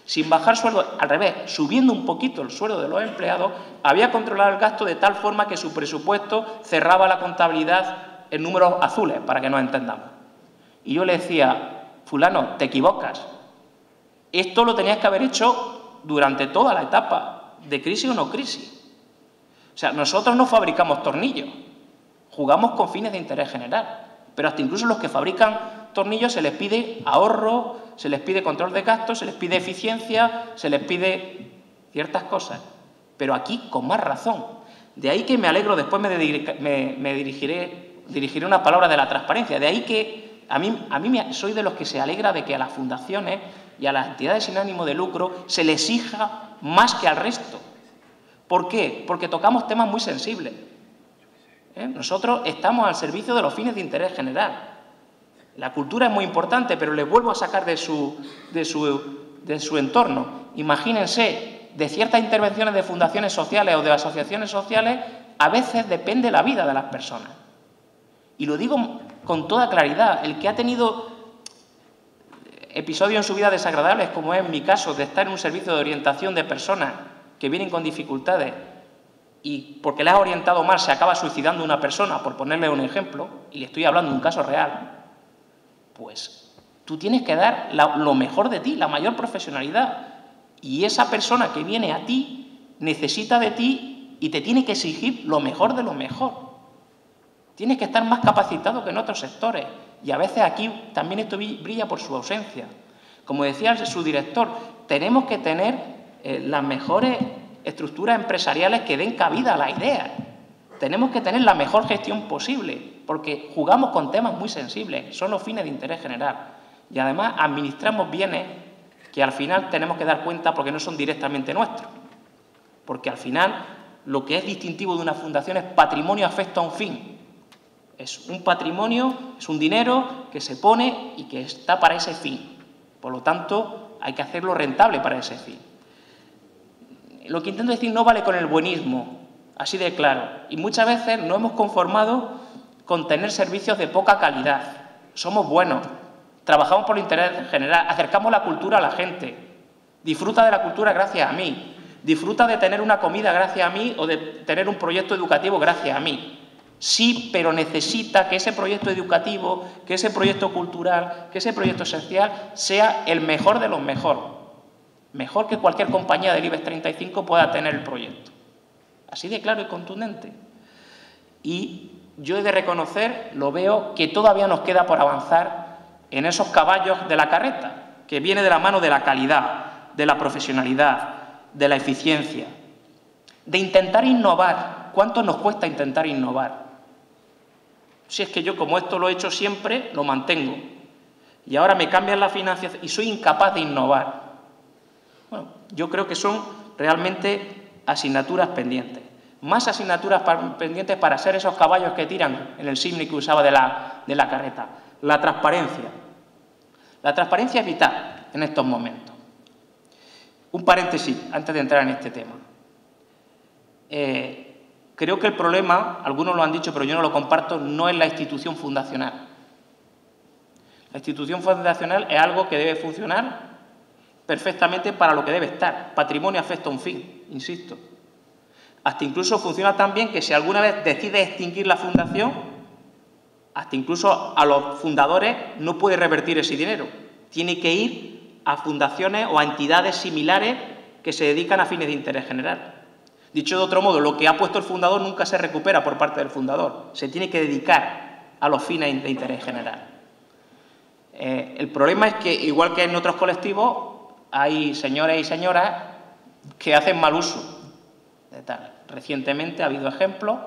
A: sin bajar sueldo, al revés, subiendo un poquito el sueldo de los empleados, había controlado el gasto de tal forma que su presupuesto cerraba la contabilidad en números azules, para que nos entendamos. Y yo le decía, fulano, te equivocas. Esto lo tenías que haber hecho durante toda la etapa de crisis o no crisis. O sea, nosotros no fabricamos tornillos, jugamos con fines de interés general, pero hasta incluso los que fabrican tornillos se les pide ahorro, se les pide control de gastos, se les pide eficiencia, se les pide ciertas cosas. Pero aquí, con más razón. De ahí que me alegro, después me dirigiré una palabra de la transparencia, de ahí que soy de los que se alegra de que a las fundaciones y a las entidades sin ánimo de lucro se les exija más que al resto. ¿Por qué? Porque tocamos temas muy sensibles. Nosotros estamos al servicio de los fines de interés general. La cultura es muy importante, pero les vuelvo a sacar de su entorno. Imagínense, de ciertas intervenciones de fundaciones sociales o de asociaciones sociales, a veces depende la vida de las personas. Y lo digo con toda claridad. El que ha tenido episodios en su vida desagradables, como es mi caso, de estar en un servicio de orientación de personas que vienen con dificultades y porque le has orientado mal se acaba suicidando una persona, por ponerle un ejemplo, y le estoy hablando de un caso real, pues tú tienes que dar lo mejor de ti, la mayor profesionalidad. Y esa persona que viene a ti necesita de ti y te tiene que exigir lo mejor de lo mejor. Tienes que estar más capacitado que en otros sectores. Y a veces aquí también esto brilla por su ausencia. Como decía su director, tenemos que tener las mejores estructuras empresariales que den cabida a las ideas. Tenemos que tener la mejor gestión posible, porque jugamos con temas muy sensibles, son los fines de interés general. Y además administramos bienes que al final tenemos que dar cuenta porque no son directamente nuestros. Porque al final lo que es distintivo de una fundación es patrimonio afecto a un fin. Es un patrimonio, es un dinero que se pone y que está para ese fin. Por lo tanto, hay que hacerlo rentable para ese fin. Lo que intento decir no vale con el buenismo, así de claro. Y muchas veces nos hemos conformado con tener servicios de poca calidad. Somos buenos, trabajamos por el interés general, acercamos la cultura a la gente, disfruta de la cultura gracias a mí, disfruta de tener una comida gracias a mí o de tener un proyecto educativo gracias a mí. Sí, pero necesita que ese proyecto educativo, que ese proyecto cultural, que ese proyecto social sea el mejor de los mejores. Mejor que cualquier compañía del IBEX 35 pueda tener el proyecto. Así de claro y contundente. Y yo he de reconocer, lo veo, que todavía nos queda por avanzar en esos caballos de la carreta, que viene de la mano de la calidad, de la profesionalidad, de la eficiencia, de intentar innovar. ¿Cuánto nos cuesta intentar innovar? Si es que yo, como esto lo he hecho siempre, lo mantengo. Y ahora me cambian la financiación y soy incapaz de innovar. Bueno, yo creo que son realmente asignaturas pendientes. Más asignaturas pendientes para ser esos caballos que tiran, en el símil que usaba de la carreta. La transparencia. La transparencia es vital en estos momentos. Un paréntesis antes de entrar en este tema. Creo que el problema, algunos lo han dicho, pero yo no lo comparto, no es la institución fundacional. La institución fundacional es algo que debe funcionar perfectamente para lo que debe estar. Patrimonio afecta a un fin, insisto. Hasta incluso funciona tan bien que si alguna vez decide extinguir la fundación, hasta incluso a los fundadores no puede revertir ese dinero. Tiene que ir a fundaciones o a entidades similares que se dedican a fines de interés general. Dicho de otro modo, lo que ha puesto el fundador nunca se recupera por parte del fundador. Se tiene que dedicar a los fines de interés general. El problema es que, igual que en otros colectivos, hay señores y señoras que hacen mal uso de tal. Recientemente ha habido ejemplos.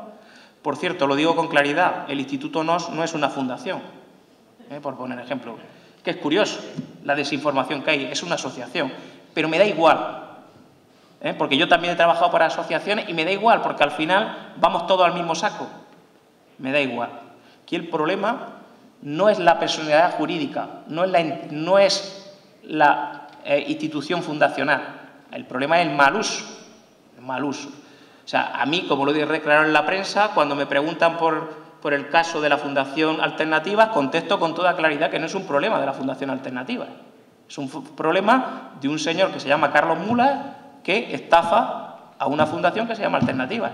A: Por cierto, lo digo con claridad, el Instituto NOS no es una fundación, por poner ejemplo. Que es curioso la desinformación que hay, es una asociación. Pero me da igual. Porque yo también he trabajado para asociaciones y me da igual, porque al final vamos todos al mismo saco. Me da igual. Aquí el problema no es la personalidad jurídica, no es la institución fundacional. El problema es el mal uso. El mal uso. O sea, a mí, como lo he declarado en la prensa, cuando me preguntan por el caso de la Fundación Alternativa, contesto con toda claridad que no es un problema de la Fundación Alternativa. Es un problema de un señor que se llama Carlos Mulas, que estafa a una fundación que se llama Alternativa.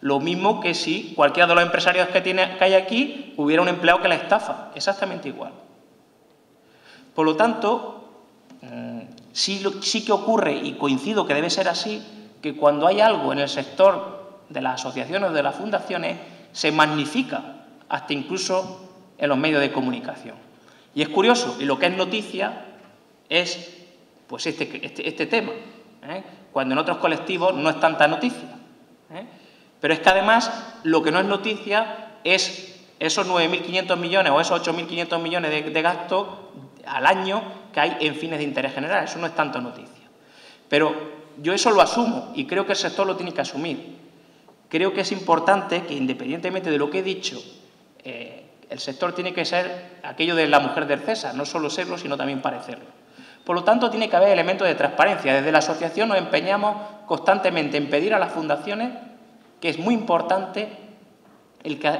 A: Lo mismo que si cualquiera de los empresarios que hay aquí hubiera un empleado que la estafa. Exactamente igual. Por lo tanto, sí que ocurre, y coincido que debe ser así, que cuando hay algo en el sector de las asociaciones o de las fundaciones, se magnifica hasta incluso en los medios de comunicación. Y es curioso, y lo que es noticia es pues este tema. Cuando en otros colectivos no es tanta noticia. Pero es que además lo que no es noticia es esos 9.500 millones o esos 8.500 millones de gasto al año que hay en fines de interés general. Eso no es tanto noticia. Pero yo eso lo asumo y creo que el sector lo tiene que asumir. Creo que es importante que, independientemente de lo que he dicho, el sector tiene que ser aquello de la mujer del César, no solo serlo, sino también parecerlo. Por lo tanto, tiene que haber elementos de transparencia. Desde la asociación nos empeñamos constantemente en pedir a las fundaciones que es muy importante el que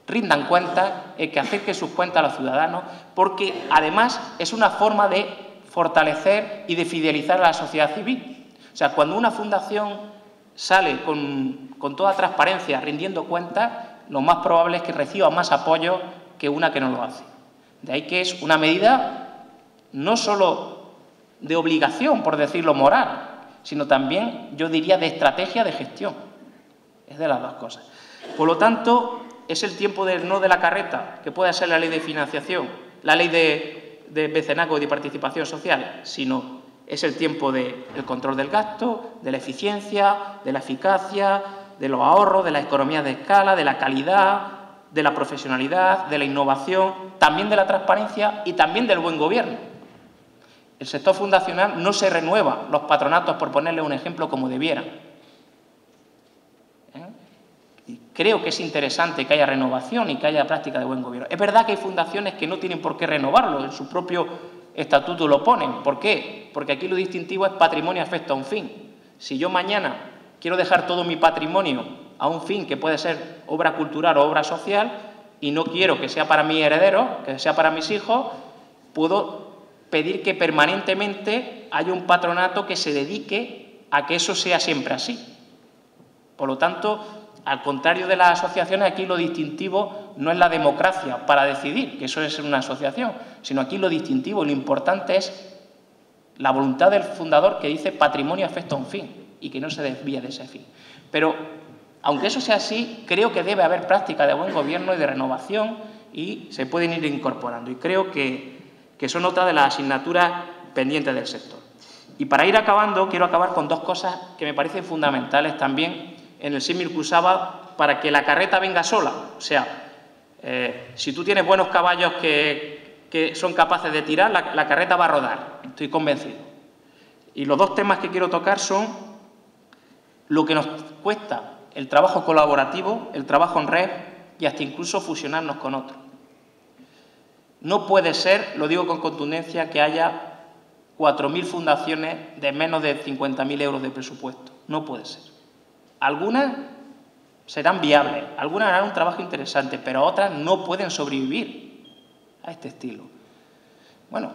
A: rindan cuentas, el que acerquen sus cuentas a los ciudadanos, porque además es una forma de fortalecer y de fidelizar a la sociedad civil. O sea, cuando una fundación sale con toda transparencia rindiendo cuentas, lo más probable es que reciba más apoyo que una que no lo hace. De ahí que es una medida no solo de obligación, por decirlo moral, sino también, yo diría, de estrategia de gestión. Es de las dos cosas. Por lo tanto, es el tiempo no de la carreta, que pueda ser la ley de financiación, la ley de mecenazgo y de participación social, sino es el tiempo del control del gasto, de la eficiencia, de la eficacia, de los ahorros, de la economía de escala, de la calidad, de la profesionalidad, de la innovación, también de la transparencia y también del buen gobierno. El sector fundacional no se renueva los patronatos, por ponerle un ejemplo, como debieran. Y creo que es interesante que haya renovación y que haya práctica de buen gobierno. Es verdad que hay fundaciones que no tienen por qué renovarlo, en su propio estatuto lo ponen. ¿Por qué? Porque aquí lo distintivo es patrimonio afecta a un fin. Si yo mañana quiero dejar todo mi patrimonio a un fin que puede ser obra cultural o obra social y no quiero que sea para mis herederos, que sea para mis hijos, puedo pedir que permanentemente haya un patronato que se dedique a que eso sea siempre así. Por lo tanto, al contrario de las asociaciones, aquí lo distintivo no es la democracia para decidir, que eso es una asociación, sino aquí lo distintivo, lo importante es la voluntad del fundador que dice patrimonio afecta a un fin y que no se desvíe de ese fin. Pero, aunque eso sea así, creo que debe haber práctica de buen gobierno y de renovación y se pueden ir incorporando. Y creo que son otra de las asignaturas pendientes del sector. Y para ir acabando, quiero acabar con dos cosas que me parecen fundamentales también en el símil que usaba para que la carreta venga sola. O sea, si tú tienes buenos caballos que son capaces de tirar, la carreta va a rodar, estoy convencido. Y los dos temas que quiero tocar son lo que nos cuesta el trabajo colaborativo, el trabajo en red y hasta incluso fusionarnos con otros. No puede ser, lo digo con contundencia, que haya 4.000 fundaciones de menos de 50.000 euros de presupuesto. No puede ser. Algunas serán viables, algunas harán un trabajo interesante, pero otras no pueden sobrevivir a este estilo. Bueno,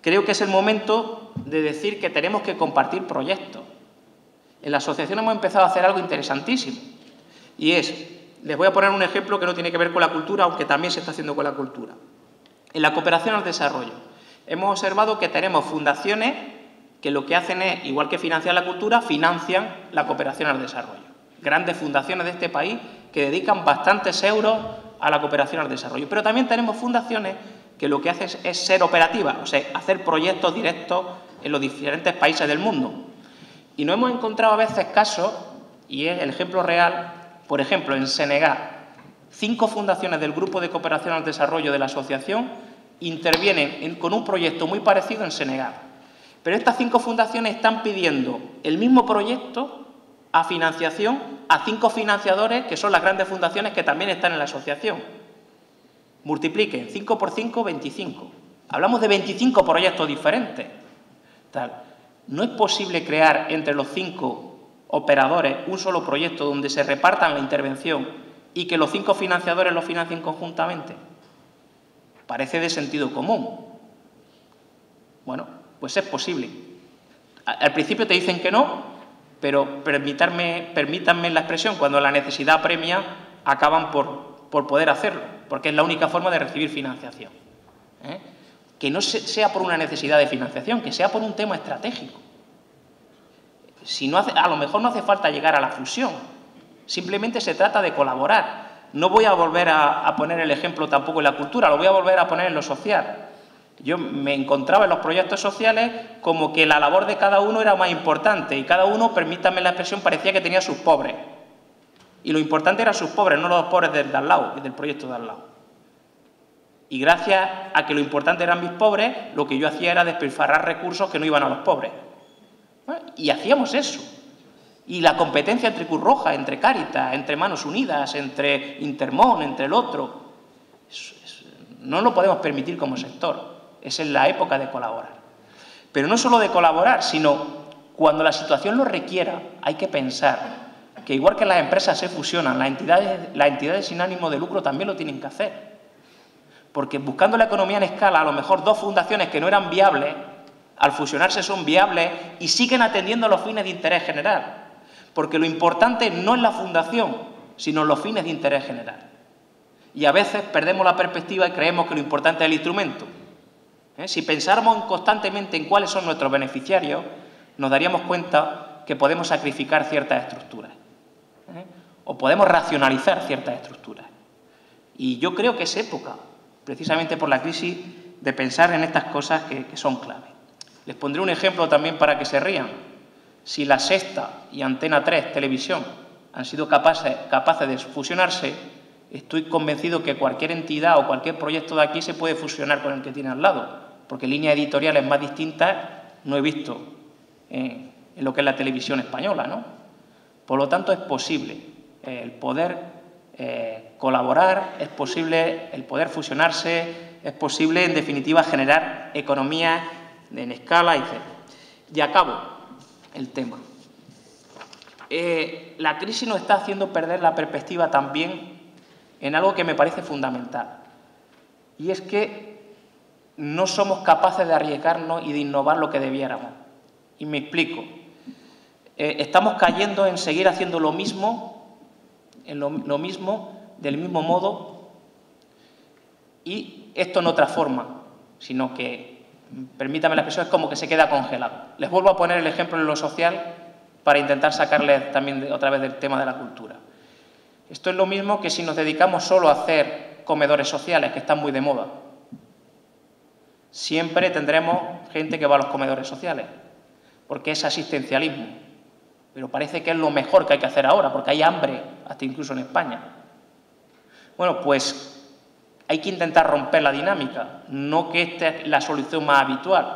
A: creo que es el momento de decir que tenemos que compartir proyectos. En la asociación hemos empezado a hacer algo interesantísimo y les voy a poner un ejemplo que no tiene que ver con la cultura, aunque también se está haciendo con la cultura. En la cooperación al desarrollo hemos observado que tenemos fundaciones que lo que hacen es, igual que financiar la cultura, financian la cooperación al desarrollo. Grandes fundaciones de este país que dedican bastantes euros a la cooperación al desarrollo. Pero también tenemos fundaciones que lo que hacen es ser operativas, o sea, hacer proyectos directos en los diferentes países del mundo. Y nos hemos encontrado a veces casos, y es el ejemplo real, por ejemplo, en Senegal, 5 fundaciones del Grupo de Cooperación al Desarrollo de la asociación intervienen con un proyecto muy parecido en Senegal. Pero estas 5 fundaciones están pidiendo el mismo proyecto a financiación a 5 financiadores que son las grandes fundaciones que también están en la asociación. Multipliquen 5 por 5, 25. Hablamos de 25 proyectos diferentes. No es posible crear entre los 5 operadores un solo proyecto donde se repartan la intervención y que los 5 financiadores lo financien conjuntamente. Parece de sentido común. Bueno, pues es posible. Al principio te dicen que no, pero permítanme la expresión, cuando la necesidad apremia, acaban por poder hacerlo, porque es la única forma de recibir financiación. Que no sea por una necesidad de financiación, que sea por un tema estratégico. A lo mejor no hace falta llegar a la fusión, simplemente se trata de colaborar. No voy a volver a poner el ejemplo tampoco en la cultura, lo voy a volver a poner en lo social. Yo me encontraba en los proyectos sociales como que la labor de cada uno era más importante y cada uno, permítanme la expresión, parecía que tenía sus pobres. Y lo importante eran sus pobres, no los pobres del de al lado, del proyecto de al lado. Y gracias a que lo importante eran mis pobres, lo que yo hacía era despilfarrar recursos que no iban a los pobres. Y hacíamos eso. Y la competencia entre Cruz Roja, entre Cáritas, entre Manos Unidas, entre Intermón, entre el otro, no lo podemos permitir como sector. Es en la época de colaborar. Pero no solo de colaborar, sino cuando la situación lo requiera, hay que pensar que igual que las empresas se fusionan, las entidades sin ánimo de lucro también lo tienen que hacer. Porque buscando la economía en escala, a lo mejor 2 fundaciones que no eran viables, al fusionarse son viables y siguen atendiendo los fines de interés general. Porque lo importante no es la fundación, sino los fines de interés general. Y a veces perdemos la perspectiva y creemos que lo importante es el instrumento. Si pensáramos constantemente en cuáles son nuestros beneficiarios, nos daríamos cuenta que podemos sacrificar ciertas estructuras. O podemos racionalizar ciertas estructuras. Y yo creo que es época, precisamente por la crisis, de pensar en estas cosas que son clave. Les pondré un ejemplo también para que se rían. Si La Sexta y Antena 3 Televisión han sido capaces de fusionarse, estoy convencido que cualquier entidad o cualquier proyecto de aquí se puede fusionar con el que tiene al lado, porque líneas editoriales más distintas no he visto en lo que es la televisión española, ¿no? Por lo tanto, es posible el poder colaborar, es posible el poder fusionarse, es posible, en definitiva, generar economías en escala, etc. Y acabo el tema. La crisis nos está haciendo perder la perspectiva también en algo que me parece fundamental. Y es que no somos capaces de arriesgarnos y de innovar lo que debiéramos. Y me explico. Estamos cayendo en seguir haciendo lo mismo, del mismo modo, y esto no transforma, sino que, permítame la expresión, es como que se queda congelado. Les vuelvo a poner el ejemplo en lo social para intentar sacarles también otra vez del tema de la cultura. Esto es lo mismo que si nos dedicamos solo a hacer comedores sociales, que están muy de moda. Siempre tendremos gente que va a los comedores sociales, porque es asistencialismo. Pero parece que es lo mejor que hay que hacer ahora, porque hay hambre, hasta incluso en España. Bueno, pues hay que intentar romper la dinámica, no que esta es la solución más habitual.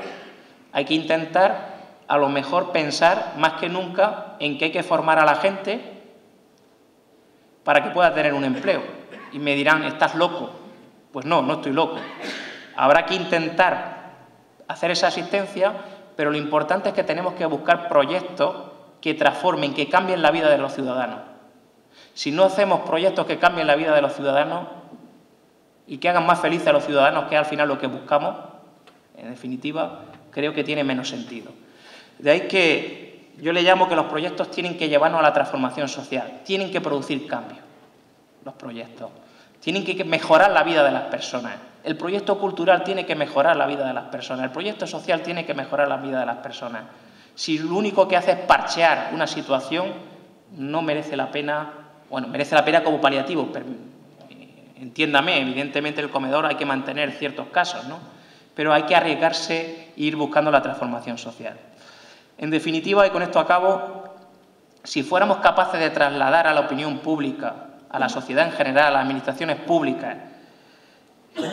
A: Hay que intentar, a lo mejor, pensar más que nunca en que hay que formar a la gente para que pueda tener un empleo. Y me dirán, ¿estás loco? Pues no, no estoy loco. Habrá que intentar hacer esa asistencia, pero lo importante es que tenemos que buscar proyectos que transformen, que cambien la vida de los ciudadanos. Si no hacemos proyectos que cambien la vida de los ciudadanos y que hagan más felices a los ciudadanos, que es al final lo que buscamos, en definitiva, creo que tiene menos sentido. De ahí que yo le llamo que los proyectos tienen que llevarnos a la transformación social, tienen que producir cambios, los proyectos, tienen que mejorar la vida de las personas. El proyecto cultural tiene que mejorar la vida de las personas, el proyecto social tiene que mejorar la vida de las personas. Si lo único que hace es parchear una situación, no merece la pena, bueno, merece la pena como paliativo, pero, entiéndame, evidentemente el comedor hay que mantener ciertos casos, ¿no? Pero hay que arriesgarse e ir buscando la transformación social. En definitiva, y con esto acabo, si fuéramos capaces de trasladar a la opinión pública, a la sociedad en general, a las administraciones públicas,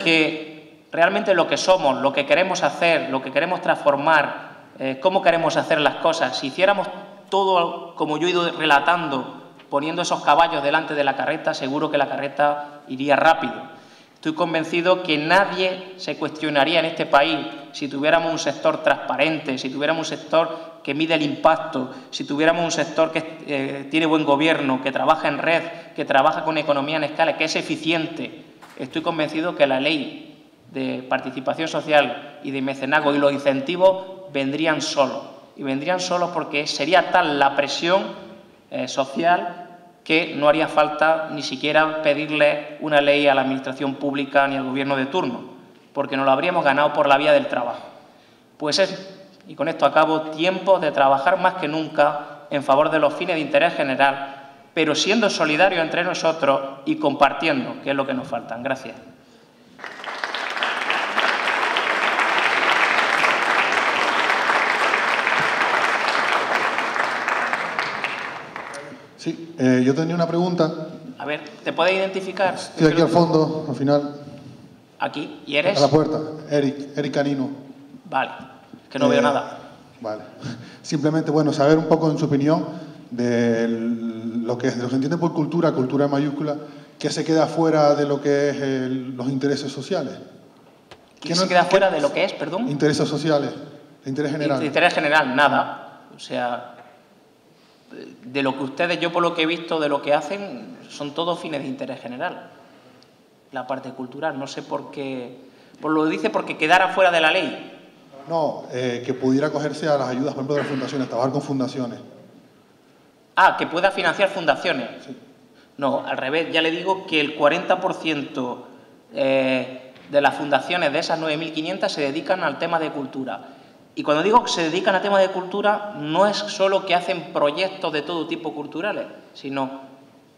A: que realmente lo que somos, lo que queremos hacer, lo que queremos transformar, cómo queremos hacer las cosas, si hiciéramos todo como yo he ido relatando, poniendo esos caballos delante de la carreta, seguro que la carreta iría rápido. Estoy convencido que nadie se cuestionaría en este país si tuviéramos un sector transparente, si tuviéramos un sector que mide el impacto, si tuviéramos un sector que tiene buen gobierno, que trabaja en red, que trabaja con economía en escala, que es eficiente. Estoy convencido que la ley de participación social y de mecenazgo y los incentivos vendrían solos. Y vendrían solos porque sería tal la presión social que no haría falta ni siquiera pedirle una ley a la administración pública ni al gobierno de turno, porque nos lo habríamos ganado por la vía del trabajo. Pues es, y con esto acabo, tiempo de trabajar más que nunca en favor de los fines de interés general, pero siendo solidarios entre nosotros y compartiendo, que es lo que nos falta. Gracias.
B: Sí, yo tenía una pregunta.
A: A ver, ¿te puedes identificar?
B: Estoy aquí al fondo, al final.
A: ¿Aquí? ¿Y eres?
B: A la puerta, Eric Canino.
A: Vale, es que no veo nada.
B: Vale. Simplemente, bueno, saber un poco en su opinión de lo que se entiende por cultura en mayúscula, que se queda fuera de lo que es los intereses sociales.
A: ¿Qué se queda fuera de lo que es, perdón?
B: Intereses sociales, de interés general.
A: De interés general, nada. O sea, de lo que ustedes, yo por lo que he visto de lo que hacen, son todos fines de interés general. La parte cultural, no sé por qué. Pues lo dice porque quedara fuera de la ley.
B: No, que pudiera acogerse a las ayudas, por ejemplo, de las fundaciones, trabajar con fundaciones.
A: Ah, que pueda financiar fundaciones.
B: Sí.
A: No, al revés, ya le digo que el 40% de las fundaciones de esas 9.500 se dedican al tema de cultura. Y cuando digo que se dedican a temas de cultura, no es solo que hacen proyectos de todo tipo culturales, sino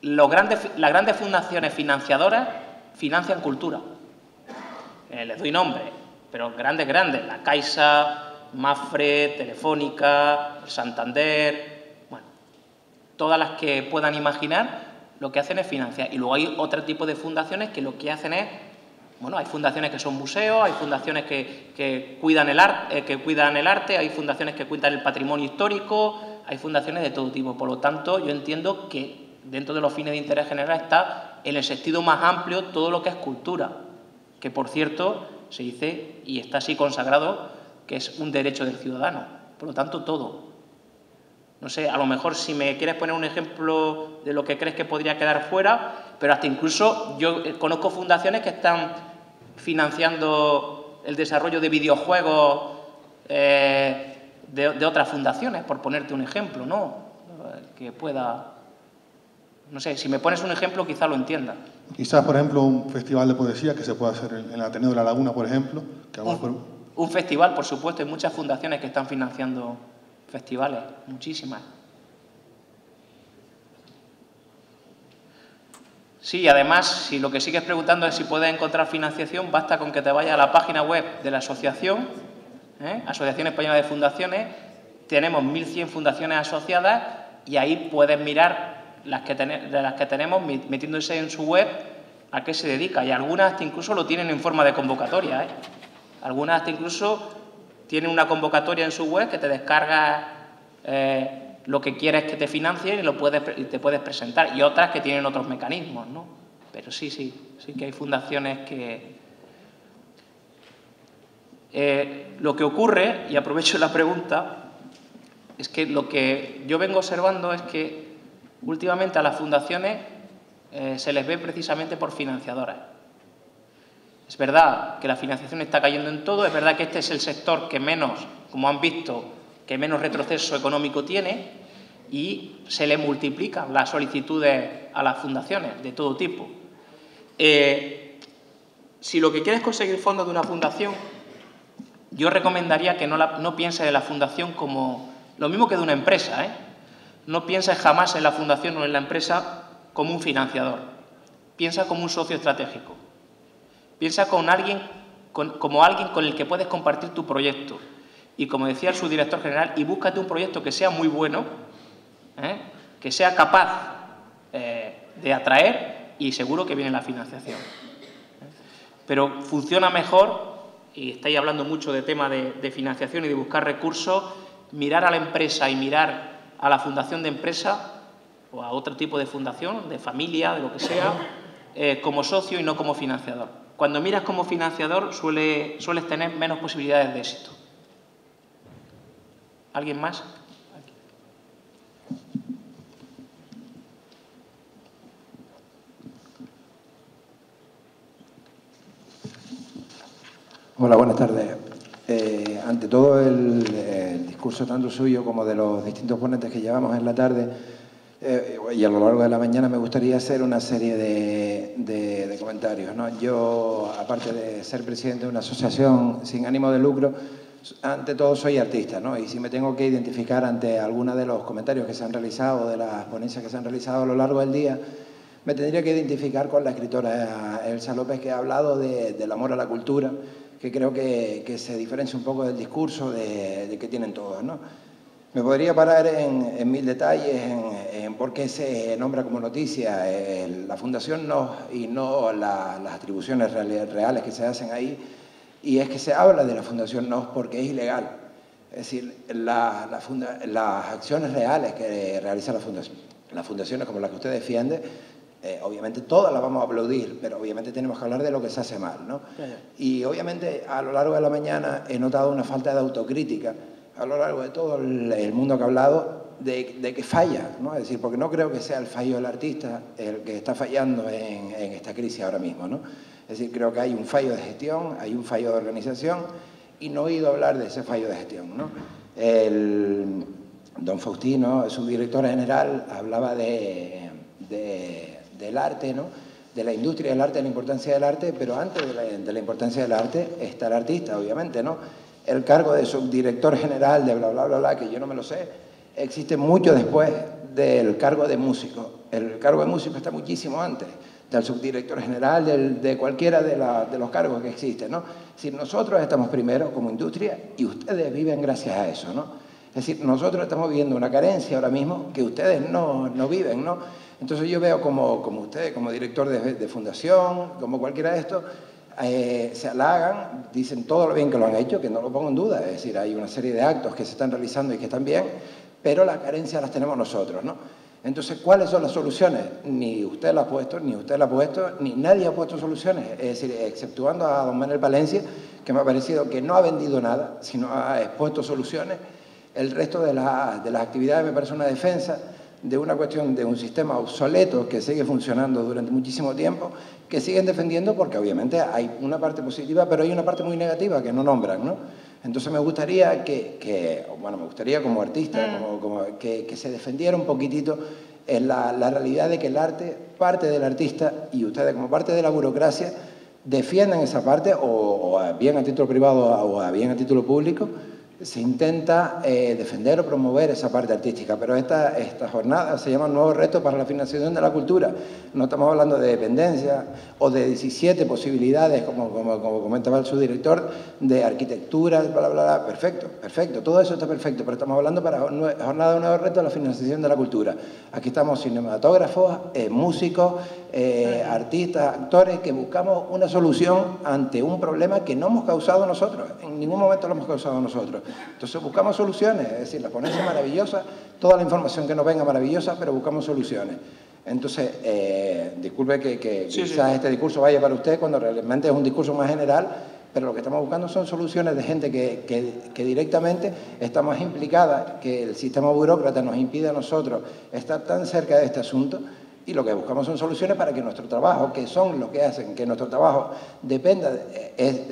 A: las grandes fundaciones financiadoras financian cultura. Les doy nombre, pero grandes, la Caixa, Mapfre, Telefónica, Santander, bueno, todas las que puedan imaginar, lo que hacen es financiar. Y luego hay otro tipo de fundaciones que lo que hacen es, bueno, hay fundaciones que son museos, hay fundaciones que cuidan el arte, hay fundaciones que cuidan el patrimonio histórico, hay fundaciones de todo tipo. Por lo tanto, yo entiendo que dentro de los fines de interés general está, en el sentido más amplio, todo lo que es cultura, que por cierto se dice, y está así consagrado, que es un derecho del ciudadano. Por lo tanto, todo. No sé, a lo mejor si me quieres poner un ejemplo de lo que crees que podría quedar fuera, pero hasta incluso yo conozco fundaciones que están financiando el desarrollo de videojuegos de otras fundaciones, por ponerte un ejemplo, ¿no? Que pueda... No sé, si me pones un ejemplo quizá lo entienda.
B: Quizás, por ejemplo, un festival de poesía que se pueda hacer en el Ateneo de La Laguna, por ejemplo.
A: Un festival, por supuesto, hay muchas fundaciones que están financiando festivales, muchísimas. Sí, además, si lo que sigues preguntando es si puedes encontrar financiación, basta con que te vayas a la página web de la asociación, Asociación Española de Fundaciones. Tenemos 1.100 fundaciones asociadas y ahí puedes mirar de las que tenemos, metiéndose en su web a qué se dedica. Y algunas hasta incluso lo tienen en forma de convocatoria, Algunas hasta incluso tienen una convocatoria en su web que te descargas lo que quieres que te financien y te puedes presentar. Y otras que tienen otros mecanismos, ¿no? Pero sí que hay fundaciones que... lo que ocurre, y aprovecho la pregunta, es que lo que yo vengo observando es que últimamente a las fundaciones se les ve precisamente por financiadoras. Es verdad que la financiación está cayendo en todo, es verdad que este es el sector que menos, como han visto, que menos retroceso económico tiene y se le multiplican las solicitudes a las fundaciones de todo tipo. Si lo que quieres es conseguir fondos de una fundación, yo recomendaría que no pienses en la fundación como lo mismo que de una empresa, No pienses jamás en la fundación o en la empresa como un financiador. Piensa como un socio estratégico. Piensa como alguien con el que puedes compartir tu proyecto. Y como decía el subdirector general, y búscate un proyecto que sea muy bueno, que sea capaz de atraer y seguro que viene la financiación. Pero funciona mejor, y estáis hablando mucho de tema de financiación y de buscar recursos, mirar a la empresa y mirar a la fundación de empresa o a otro tipo de fundación, de familia, de lo que sea, como socio y no como financiador. Cuando miras como financiador sueles tener menos posibilidades de éxito. ¿Alguien más?
C: Hola, buenas tardes. Ante todo, el discurso tanto suyo como de los distintos ponentes que llevamos en la tarde y a lo largo de la mañana me gustaría hacer una serie de comentarios, ¿no? Yo, aparte de ser presidente de una asociación sin ánimo de lucro, ante todo soy artista, ¿no? Y si me tengo que identificar ante algunos de los comentarios que se han realizado, de las ponencias que se han realizado a lo largo del día, me tendría que identificar con la escritora Elsa López, que ha hablado del amor a la cultura, que creo que se diferencia un poco del discurso de que tienen todos, ¿no? Me podría parar en mil detalles, en por qué se nombra como noticia la Fundación NOS y no las atribuciones reales que se hacen ahí, y es que se habla de la Fundación NOS porque es ilegal. Es decir, las acciones reales que realiza la Fundación, las fundaciones como las que usted defiende, obviamente todas las vamos a aplaudir, pero obviamente tenemos que hablar de lo que se hace mal, ¿no? Y obviamente a lo largo de la mañana he notado una falta de autocrítica a lo largo de todo el mundo que ha hablado de que falla, ¿no? Es decir, porque no creo que sea el fallo del artista el que está fallando en esta crisis ahora mismo, ¿no? Es decir, creo que hay un fallo de gestión, hay un fallo de organización y no he oído hablar de ese fallo de gestión, ¿no? Don Faustino, su director general, hablaba del arte, ¿no? De la industria del arte, de la importancia del arte, pero antes de la importancia del arte está el artista, obviamente, ¿no? El cargo de subdirector general de bla, bla, bla, bla, que yo no me lo sé, existe mucho después del cargo de músico. El cargo de músico está muchísimo antes del subdirector general, de cualquiera de los cargos que existen, ¿no? Es decir, nosotros estamos primero como industria y ustedes viven gracias a eso, ¿no? Es decir, nosotros estamos viviendo una carencia ahora mismo que ustedes no viven, ¿no? Entonces yo veo como usted, como director de fundación, como cualquiera de estos, se halagan, dicen todo lo bien que lo han hecho, que no lo pongo en duda, es decir, hay una serie de actos que se están realizando y que están bien, pero las carencias las tenemos nosotros, ¿no? Entonces, ¿cuáles son las soluciones? Ni usted la ha puesto, ni usted la ha puesto, ni nadie ha puesto soluciones, es decir, exceptuando a don Manuel Palencia, que me ha parecido que no ha vendido nada, sino ha expuesto soluciones. El resto de las actividades me parece una defensa de una cuestión de un sistema obsoleto que sigue funcionando durante muchísimo tiempo, que siguen defendiendo porque obviamente hay una parte positiva, pero hay una parte muy negativa que no nombran, ¿no? Entonces me gustaría me gustaría como artista, que se defendiera un poquitito la realidad de que el arte, parte del artista y ustedes como parte de la burocracia, defiendan esa parte o bien a título privado o bien a título público. Se intenta defender o promover esa parte artística, pero esta jornada se llama Nuevos Retos para la Financiación de la Cultura. No estamos hablando de dependencia o de 17 posibilidades, como comentaba el subdirector, de arquitectura, bla, bla, bla. Perfecto, todo eso está perfecto, pero estamos hablando para jornada de Nuevos Retos a la Financiación de la Cultura. Aquí estamos cinematógrafos, músicos, artistas, actores, que buscamos una solución ante un problema que no hemos causado nosotros, en ningún momento lo hemos causado nosotros. Entonces buscamos soluciones, es decir, la ponencia es maravillosa, toda la información que nos venga maravillosa, pero buscamos soluciones. Entonces, disculpe que quizás este discurso vaya para usted cuando realmente es un discurso más general, pero lo que estamos buscando son soluciones de gente que directamente está más implicada, que el sistema burócrata nos impide a nosotros estar tan cerca de este asunto, y lo que buscamos son soluciones para que nuestro trabajo, que son lo que hacen que nuestro trabajo dependa,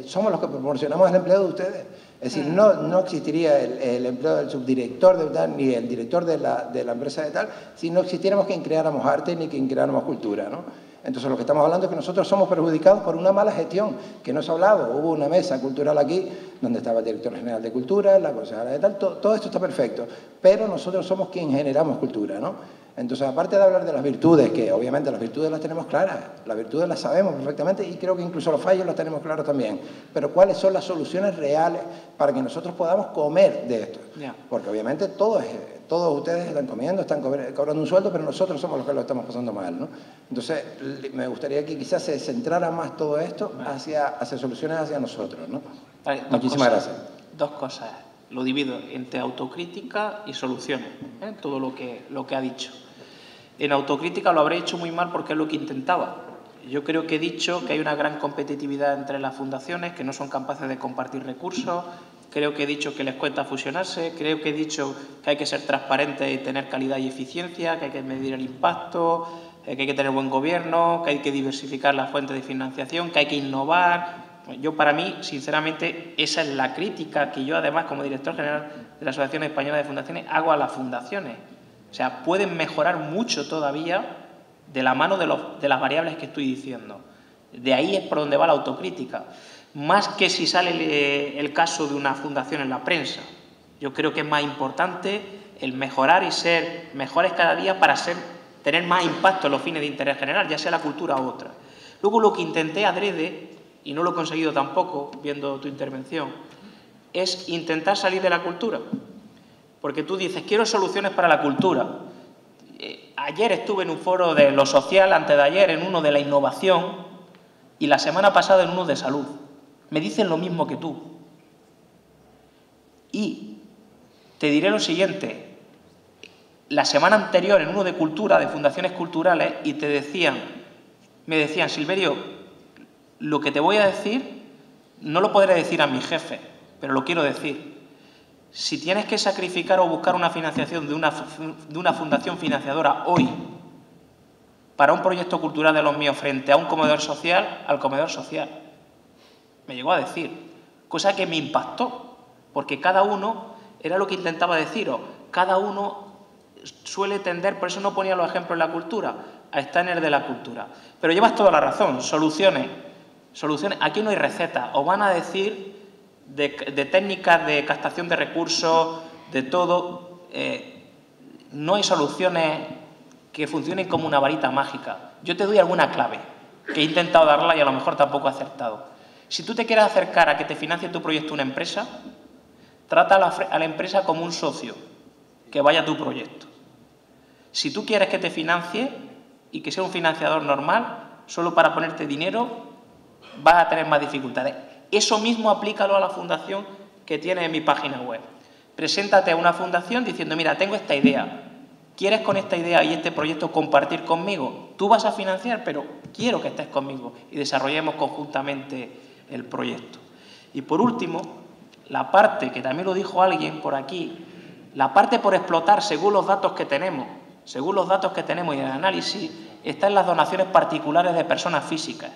C: somos los que proporcionamos el empleo de ustedes. Es decir, no existiría el empleo del subdirector de tal, ni el director de la empresa de tal, si no existiéramos quien creáramos arte ni quien creáramos cultura, ¿no? Entonces, lo que estamos hablando es que nosotros somos perjudicados por una mala gestión, que no se ha hablado. Hubo una mesa cultural aquí, donde estaba el director general de Cultura, la consejera de tal, todo esto está perfecto, pero nosotros somos quien generamos cultura, ¿no? Entonces, aparte de hablar de las virtudes, que obviamente las virtudes las tenemos claras, las virtudes las sabemos perfectamente y creo que incluso los fallos los tenemos claros también, pero ¿cuáles son las soluciones reales para que nosotros podamos comer de esto? Porque obviamente todos ustedes están comiendo, están cobrando un sueldo, pero nosotros somos los que lo estamos pasando mal, ¿no? Entonces, me gustaría que quizás se centrara más todo esto hacia soluciones hacia nosotros, ¿no?
A: Vale,
C: Muchísimas gracias.
A: Dos cosas. Lo divido entre autocrítica y soluciones, todo lo que ha dicho. En autocrítica lo habré hecho muy mal porque es lo que intentaba. Yo creo que he dicho que hay una gran competitividad entre las fundaciones, que no son capaces de compartir recursos. Creo que he dicho que les cuesta fusionarse. Creo que he dicho que hay que ser transparente y tener calidad y eficiencia, que hay que medir el impacto, que hay que tener buen gobierno, que hay que diversificar las fuentes de financiación, que hay que innovar. Yo, para mí, sinceramente, esa es la crítica que yo, además, como director general de la Asociación Española de Fundaciones, hago a las fundaciones. O sea, pueden mejorar mucho todavía de la mano de las variables que estoy diciendo. De ahí es por donde va la autocrítica. Más que si sale el caso de una fundación en la prensa. Yo creo que es más importante el mejorar y ser mejores cada día para tener más impacto en los fines de interés general, ya sea la cultura u otra. Luego, lo que intenté adrede, y no lo he conseguido tampoco, viendo tu intervención, es intentar salir de la cultura. Porque tú dices, quiero soluciones para la cultura. Ayer estuve en un foro de lo social, antes de ayer en uno de la innovación y la semana pasada en uno de salud. Me dicen lo mismo que tú. Y te diré lo siguiente. La semana anterior en uno de cultura, de fundaciones culturales, y me decían, Silverio, lo que te voy a decir no lo podré decir a mi jefe, pero lo quiero decir. Si tienes que sacrificar o buscar una financiación de una fundación financiadora hoy para un proyecto cultural de los míos frente a un comedor social, al comedor social. Me llegó a decir, cosa que me impactó, porque cada uno, era lo que intentaba deciros, cada uno suele tender, por eso no ponía los ejemplos en la cultura, a estar en el de la cultura. Pero llevas toda la razón, soluciones. Aquí no hay recetas, os van a decir de técnicas de captación de recursos, de todo. No hay soluciones que funcionen como una varita mágica. Yo te doy alguna clave, que he intentado darla y a lo mejor tampoco he acertado. Si tú te quieres acercar a que te financie tu proyecto una empresa, trata a la empresa como un socio que vaya a tu proyecto. Si tú quieres que te financie y que sea un financiador normal, solo para ponerte dinero, vas a tener más dificultades. Eso mismo aplícalo a la fundación que tienes en mi página web. Preséntate a una fundación diciendo, mira, tengo esta idea. ¿Quieres con esta idea y este proyecto compartir conmigo? Tú vas a financiar, pero quiero que estés conmigo y desarrollemos conjuntamente el proyecto. Y por último, la parte, que también lo dijo alguien por aquí, la parte por explotar según los datos que tenemos. según los datos que tenemos y el análisis, está en las donaciones particulares de personas físicas.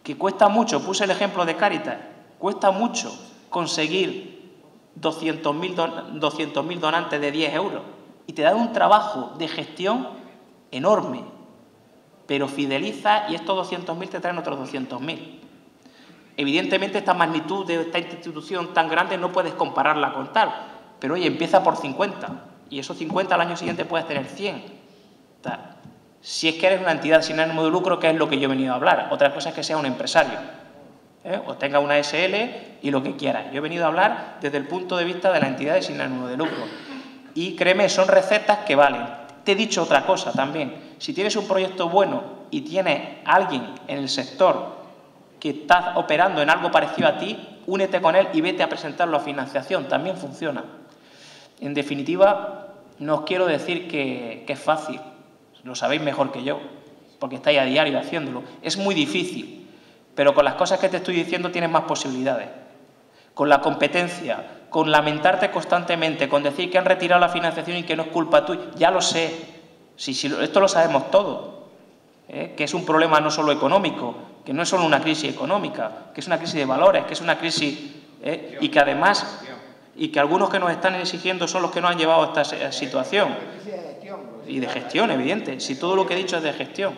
A: Que cuesta mucho, puse el ejemplo de Cáritas, cuesta mucho conseguir 200.000 donantes de 10 euros y te da un trabajo de gestión enorme, pero fideliza y estos 200.000 te traen otros 200.000. Evidentemente, esta magnitud de esta institución tan grande no puedes compararla con tal, pero oye, empieza por 50 y esos 50 al año siguiente puedes tener 100. Tal. Si es que eres una entidad sin ánimo de lucro, que es lo que yo he venido a hablar. Otra cosa es que sea un empresario, o tenga una SL y lo que quiera. Yo he venido a hablar desde el punto de vista de las entidades sin ánimo de lucro. Y créeme, son recetas que valen. Te he dicho otra cosa también. Si tienes un proyecto bueno y tienes a alguien en el sector que está operando en algo parecido a ti, únete con él y vete a presentarlo a financiación. También funciona. En definitiva, no os quiero decir que es fácil. Lo sabéis mejor que yo, porque estáis a diario haciéndolo. Es muy difícil, pero con las cosas que te estoy diciendo tienes más posibilidades. Con la competencia, con lamentarte constantemente, con decir que han retirado la financiación y que no es culpa tuya, ya lo sé. Si esto lo sabemos todos, que es un problema no solo económico, que no es solo una crisis económica, que es una crisis de valores, que es una crisis y que además, y que algunos que nos están exigiendo son los que nos han llevado a esta situación. Y de gestión, evidente, si todo lo que he dicho es de gestión.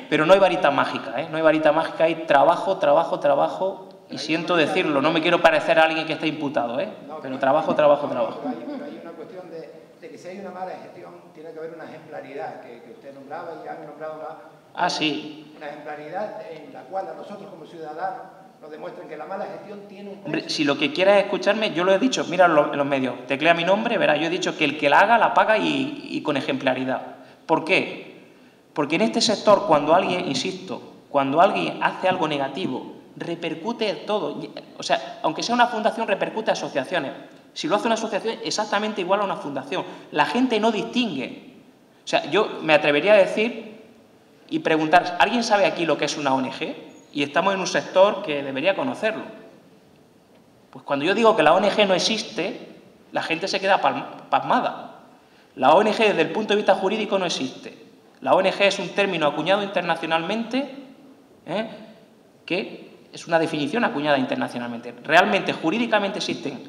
A: Pero no hay varita mágica, no hay varita mágica, hay trabajo, trabajo, trabajo, y siento decirlo, no me quiero parecer a alguien que está imputado, pero trabajo, trabajo, trabajo.
C: Pero hay una cuestión de que si hay una mala gestión, tiene que haber una ejemplaridad, que usted nombraba y han nombrado
A: sí.
C: Una ejemplaridad en la cual a nosotros como ciudadanos nos demuestran que la mala gestión tiene un precio.
A: Hombre, si lo que quieres es escucharme, yo lo he dicho, mira en los medios, teclea mi nombre, verás, yo he dicho que el que la haga, la paga y con ejemplaridad. ¿Por qué? Porque en este sector, cuando alguien, insisto, cuando alguien hace algo negativo, repercute todo. O sea, aunque sea una fundación, repercute a asociaciones. Si lo hace una asociación, exactamente igual a una fundación. La gente no distingue. O sea, yo me atrevería a decir y preguntar, ¿alguien sabe aquí lo que es una ONG? Y estamos en un sector que debería conocerlo. Pues cuando yo digo que la ONG no existe, la gente se queda pasmada. La ONG desde el punto de vista jurídico no existe. La ONG es un término acuñado internacionalmente, que es una definición acuñada internacionalmente. Realmente, jurídicamente existen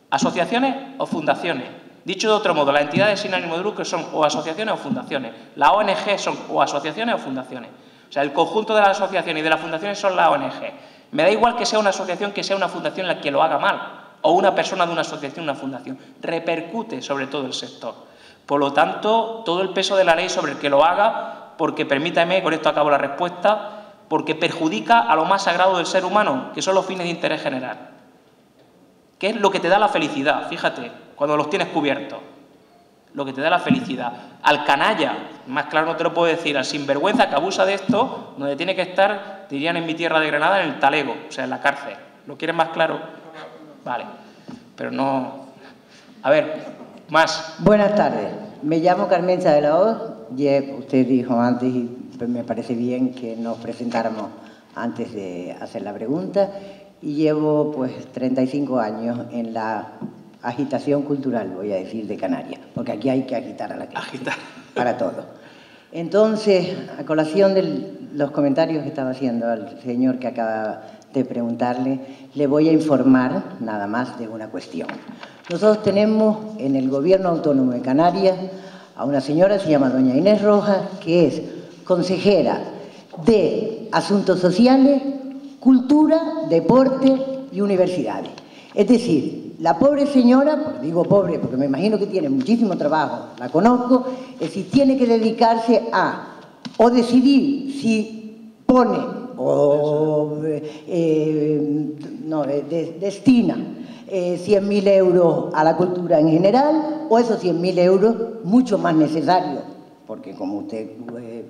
A: asociaciones o fundaciones. Dicho de otro modo, las entidades sin ánimo de lucro son o asociaciones o fundaciones. Las ONG son o asociaciones o fundaciones. O sea, el conjunto de las asociaciones y de las fundaciones son las ONG. Me da igual que sea una asociación que sea una fundación la que lo haga mal, o una persona de una asociación, una fundación. Repercute sobre todo el sector. Por lo tanto, todo el peso de la ley sobre el que lo haga, porque permítame, con esto acabo la respuesta, porque perjudica a lo más sagrado del ser humano, que son los fines de interés general. ¿Qué es lo que te da la felicidad? Fíjate, cuando los tienes cubiertos. Lo que te da la felicidad. Al canalla, más claro no te lo puedo decir, al sinvergüenza que abusa de esto, donde tiene que estar, dirían en mi tierra de Granada, en el talego, o sea, en la cárcel. ¿Lo quieres más claro? Vale, pero no... A ver, más.
D: Buenas tardes, me llamo Carmenza de la Hoz, y usted dijo antes, y me parece bien que nos presentáramos antes de hacer la pregunta, y llevo pues 35 años en la agitación cultural, voy a decir, de Canarias, porque aquí hay que agitar a la gente, para todo. Entonces, a colación de los comentarios que estaba haciendo al señor que acaba de preguntarle, le voy a informar nada más de una cuestión. Nosotros tenemos en el Gobierno Autónomo de Canarias a una señora, se llama doña Inés Rojas, que es consejera de Asuntos Sociales, Cultura, Deporte y Universidades. Es decir, la pobre señora, digo pobre porque me imagino que tiene muchísimo trabajo, la conozco, es decir, tiene que dedicarse a o decidir si pone o destina 100.000 euros a la cultura en general, o esos 100.000 euros mucho más necesarios, porque como usted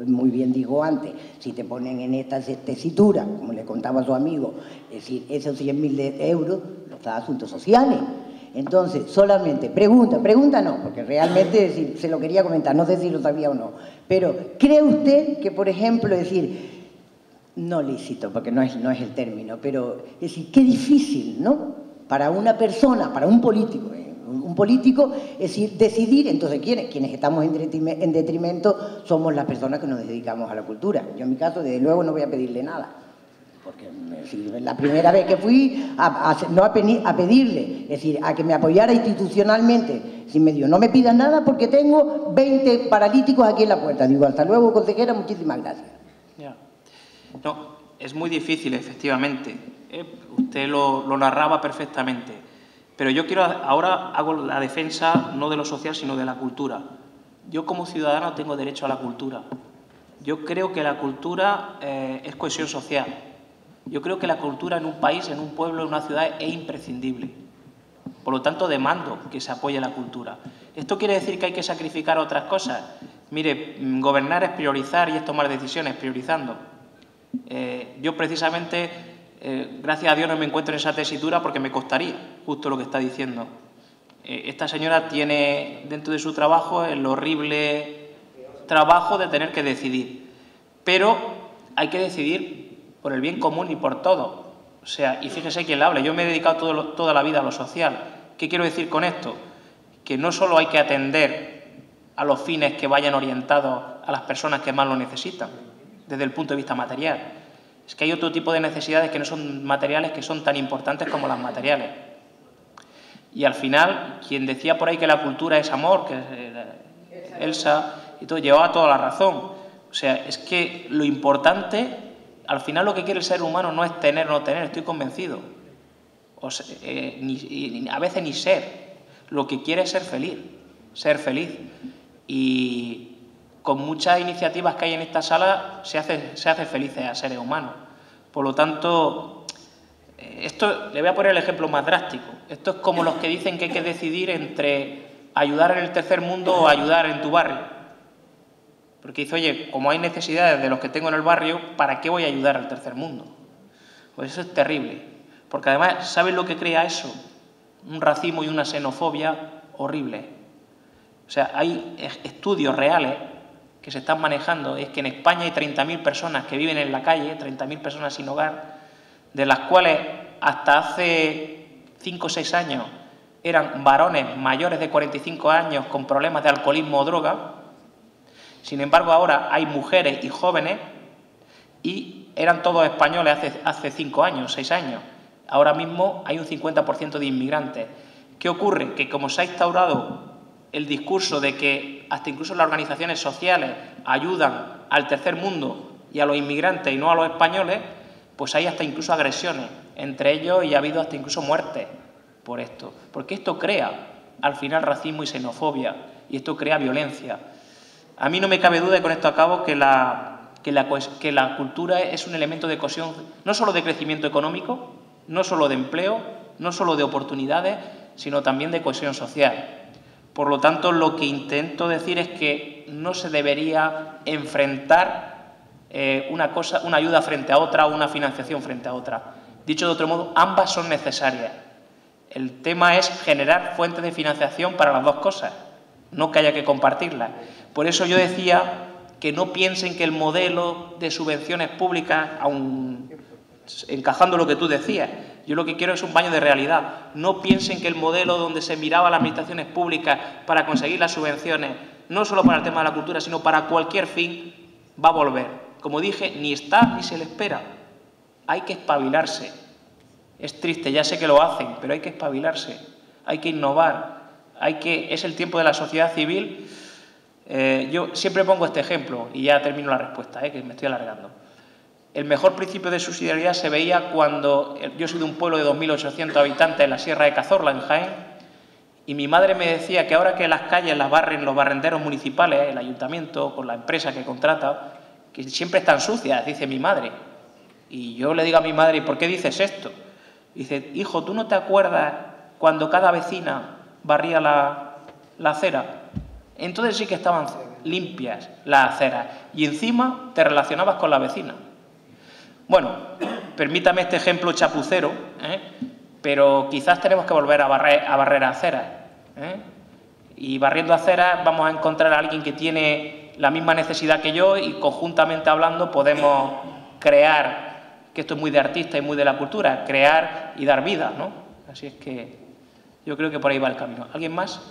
D: muy bien dijo antes, si te ponen en esta tesitura, como le contaba a su amigo, es decir, esos 100.000 euros los da Asuntos Sociales. Entonces, solamente pregunta no, porque realmente se lo quería comentar, no sé si lo sabía o no, pero ¿cree usted que, por ejemplo, es decir, no lícito, porque no es el término, pero es decir, qué difícil, ¿no?, para una persona, para un político político, es decir, decidir. Entonces, quienes estamos en detrimento somos las personas que nos dedicamos a la cultura. Yo en mi caso, desde luego, no voy a pedirle nada, porque la primera vez que fui no a pedirle, es decir, a que me apoyara institucionalmente, si me dio, no me pidas nada porque tengo 20 paralíticos aquí en la puerta. Digo, hasta luego, consejera, muchísimas gracias.
A: Ya. No, es muy difícil, efectivamente. Usted lo narraba perfectamente. Pero yo ahora hago la defensa no de lo social, sino de la cultura. Yo como ciudadano tengo derecho a la cultura. Yo creo que la cultura es cohesión social. Yo creo que la cultura en un país, en un pueblo, en una ciudad es imprescindible. Por lo tanto, demando que se apoye la cultura. ¿Esto quiere decir que hay que sacrificar otras cosas? Mire, gobernar es priorizar y es tomar decisiones priorizando. Yo precisamente, gracias a Dios, no me encuentro en esa tesitura porque me costaría justo lo que está diciendo. Esta señora tiene dentro de su trabajo el horrible trabajo de tener que decidir. Pero hay que decidir por el bien común y por todo. O sea, y fíjese quién le habla. Yo me he dedicado toda la vida a lo social. ¿Qué quiero decir con esto? Que no solo hay que atender a los fines que vayan orientados a las personas que más lo necesitan, desde el punto de vista material. Es que hay otro tipo de necesidades que no son materiales, que son tan importantes como las materiales. Y al final, quien decía por ahí que la cultura es amor, que es Elsa, y todo, llevaba toda la razón. O sea, es que lo importante, al final lo que quiere el ser humano no es tener o no tener, estoy convencido. O sea, a veces ni ser. Lo que quiere es ser feliz, ser feliz. Y con muchas iniciativas que hay en esta sala se hace felices a seres humanos. Por lo tanto, esto le voy a poner el ejemplo más drástico. Esto es como los que dicen que hay que decidir entre ayudar en el tercer mundo o ayudar en tu barrio. Porque dice, oye, como hay necesidades de los que tengo en el barrio, ¿para qué voy a ayudar al tercer mundo? Pues eso es terrible. Porque además, ¿saben lo que crea eso? Un racismo y una xenofobia horrible. O sea, hay estudios reales que se están manejando. Es que en España hay 30.000 personas que viven en la calle, 30.000 personas sin hogar, de las cuales hasta hace 5 o 6 años eran varones mayores de 45 años con problemas de alcoholismo o droga. Sin embargo, ahora hay mujeres y jóvenes y eran todos españoles hace 5 años, 6 años. Ahora mismo hay un 50% de inmigrantes. ¿Qué ocurre? Que como se ha instaurado el discurso de que hasta incluso las organizaciones sociales ayudan al tercer mundo y a los inmigrantes y no a los españoles, pues hay hasta incluso agresiones entre ellos y ha habido hasta incluso muertes por esto. Porque esto crea, al final, racismo y xenofobia y esto crea violencia. A mí no me cabe duda, y con esto acabo, que la cultura es un elemento de cohesión, no solo de crecimiento económico, no solo de empleo, no solo de oportunidades, sino también de cohesión social. Por lo tanto, lo que intento decir es que no se debería enfrentar una ayuda frente a otra o una financiación frente a otra. Dicho de otro modo, ambas son necesarias. El tema es generar fuentes de financiación para las dos cosas, no que haya que compartirlas. Por eso yo decía que no piensen que el modelo de subvenciones públicas, aun encajando lo que tú decías, yo lo que quiero es un baño de realidad. No piensen que el modelo donde se miraba a las administraciones públicas para conseguir las subvenciones, no solo para el tema de la cultura, sino para cualquier fin, va a volver. Como dije, ni está ni se le espera. Hay que espabilarse. Es triste, ya sé que lo hacen, pero hay que espabilarse. Hay que innovar. Es el tiempo de la sociedad civil. Yo siempre pongo este ejemplo, y ya termino la respuesta, que me estoy alargando. El mejor principio de subsidiariedad se veía cuando yo soy de un pueblo de 2.800 habitantes en la Sierra de Cazorla, en Jaén, y mi madre me decía que ahora que las calles las barren los barrenderos municipales, el ayuntamiento, con la empresa que contrata, que siempre están sucias, dice mi madre. Y yo le digo a mi madre, ¿y por qué dices esto? Dice, hijo, ¿tú no te acuerdas cuando cada vecina barría la acera? Entonces sí que estaban limpias las aceras y encima te relacionabas con la vecina. Bueno, permítame este ejemplo chapucero, pero quizás tenemos que volver a barrer aceras. Y barriendo aceras vamos a encontrar a alguien que tiene la misma necesidad que yo y conjuntamente hablando podemos crear, que esto es muy de artista y muy de la cultura, crear y dar vida, ¿no? Así es que Yo creo que por ahí va el camino. ¿Alguien más?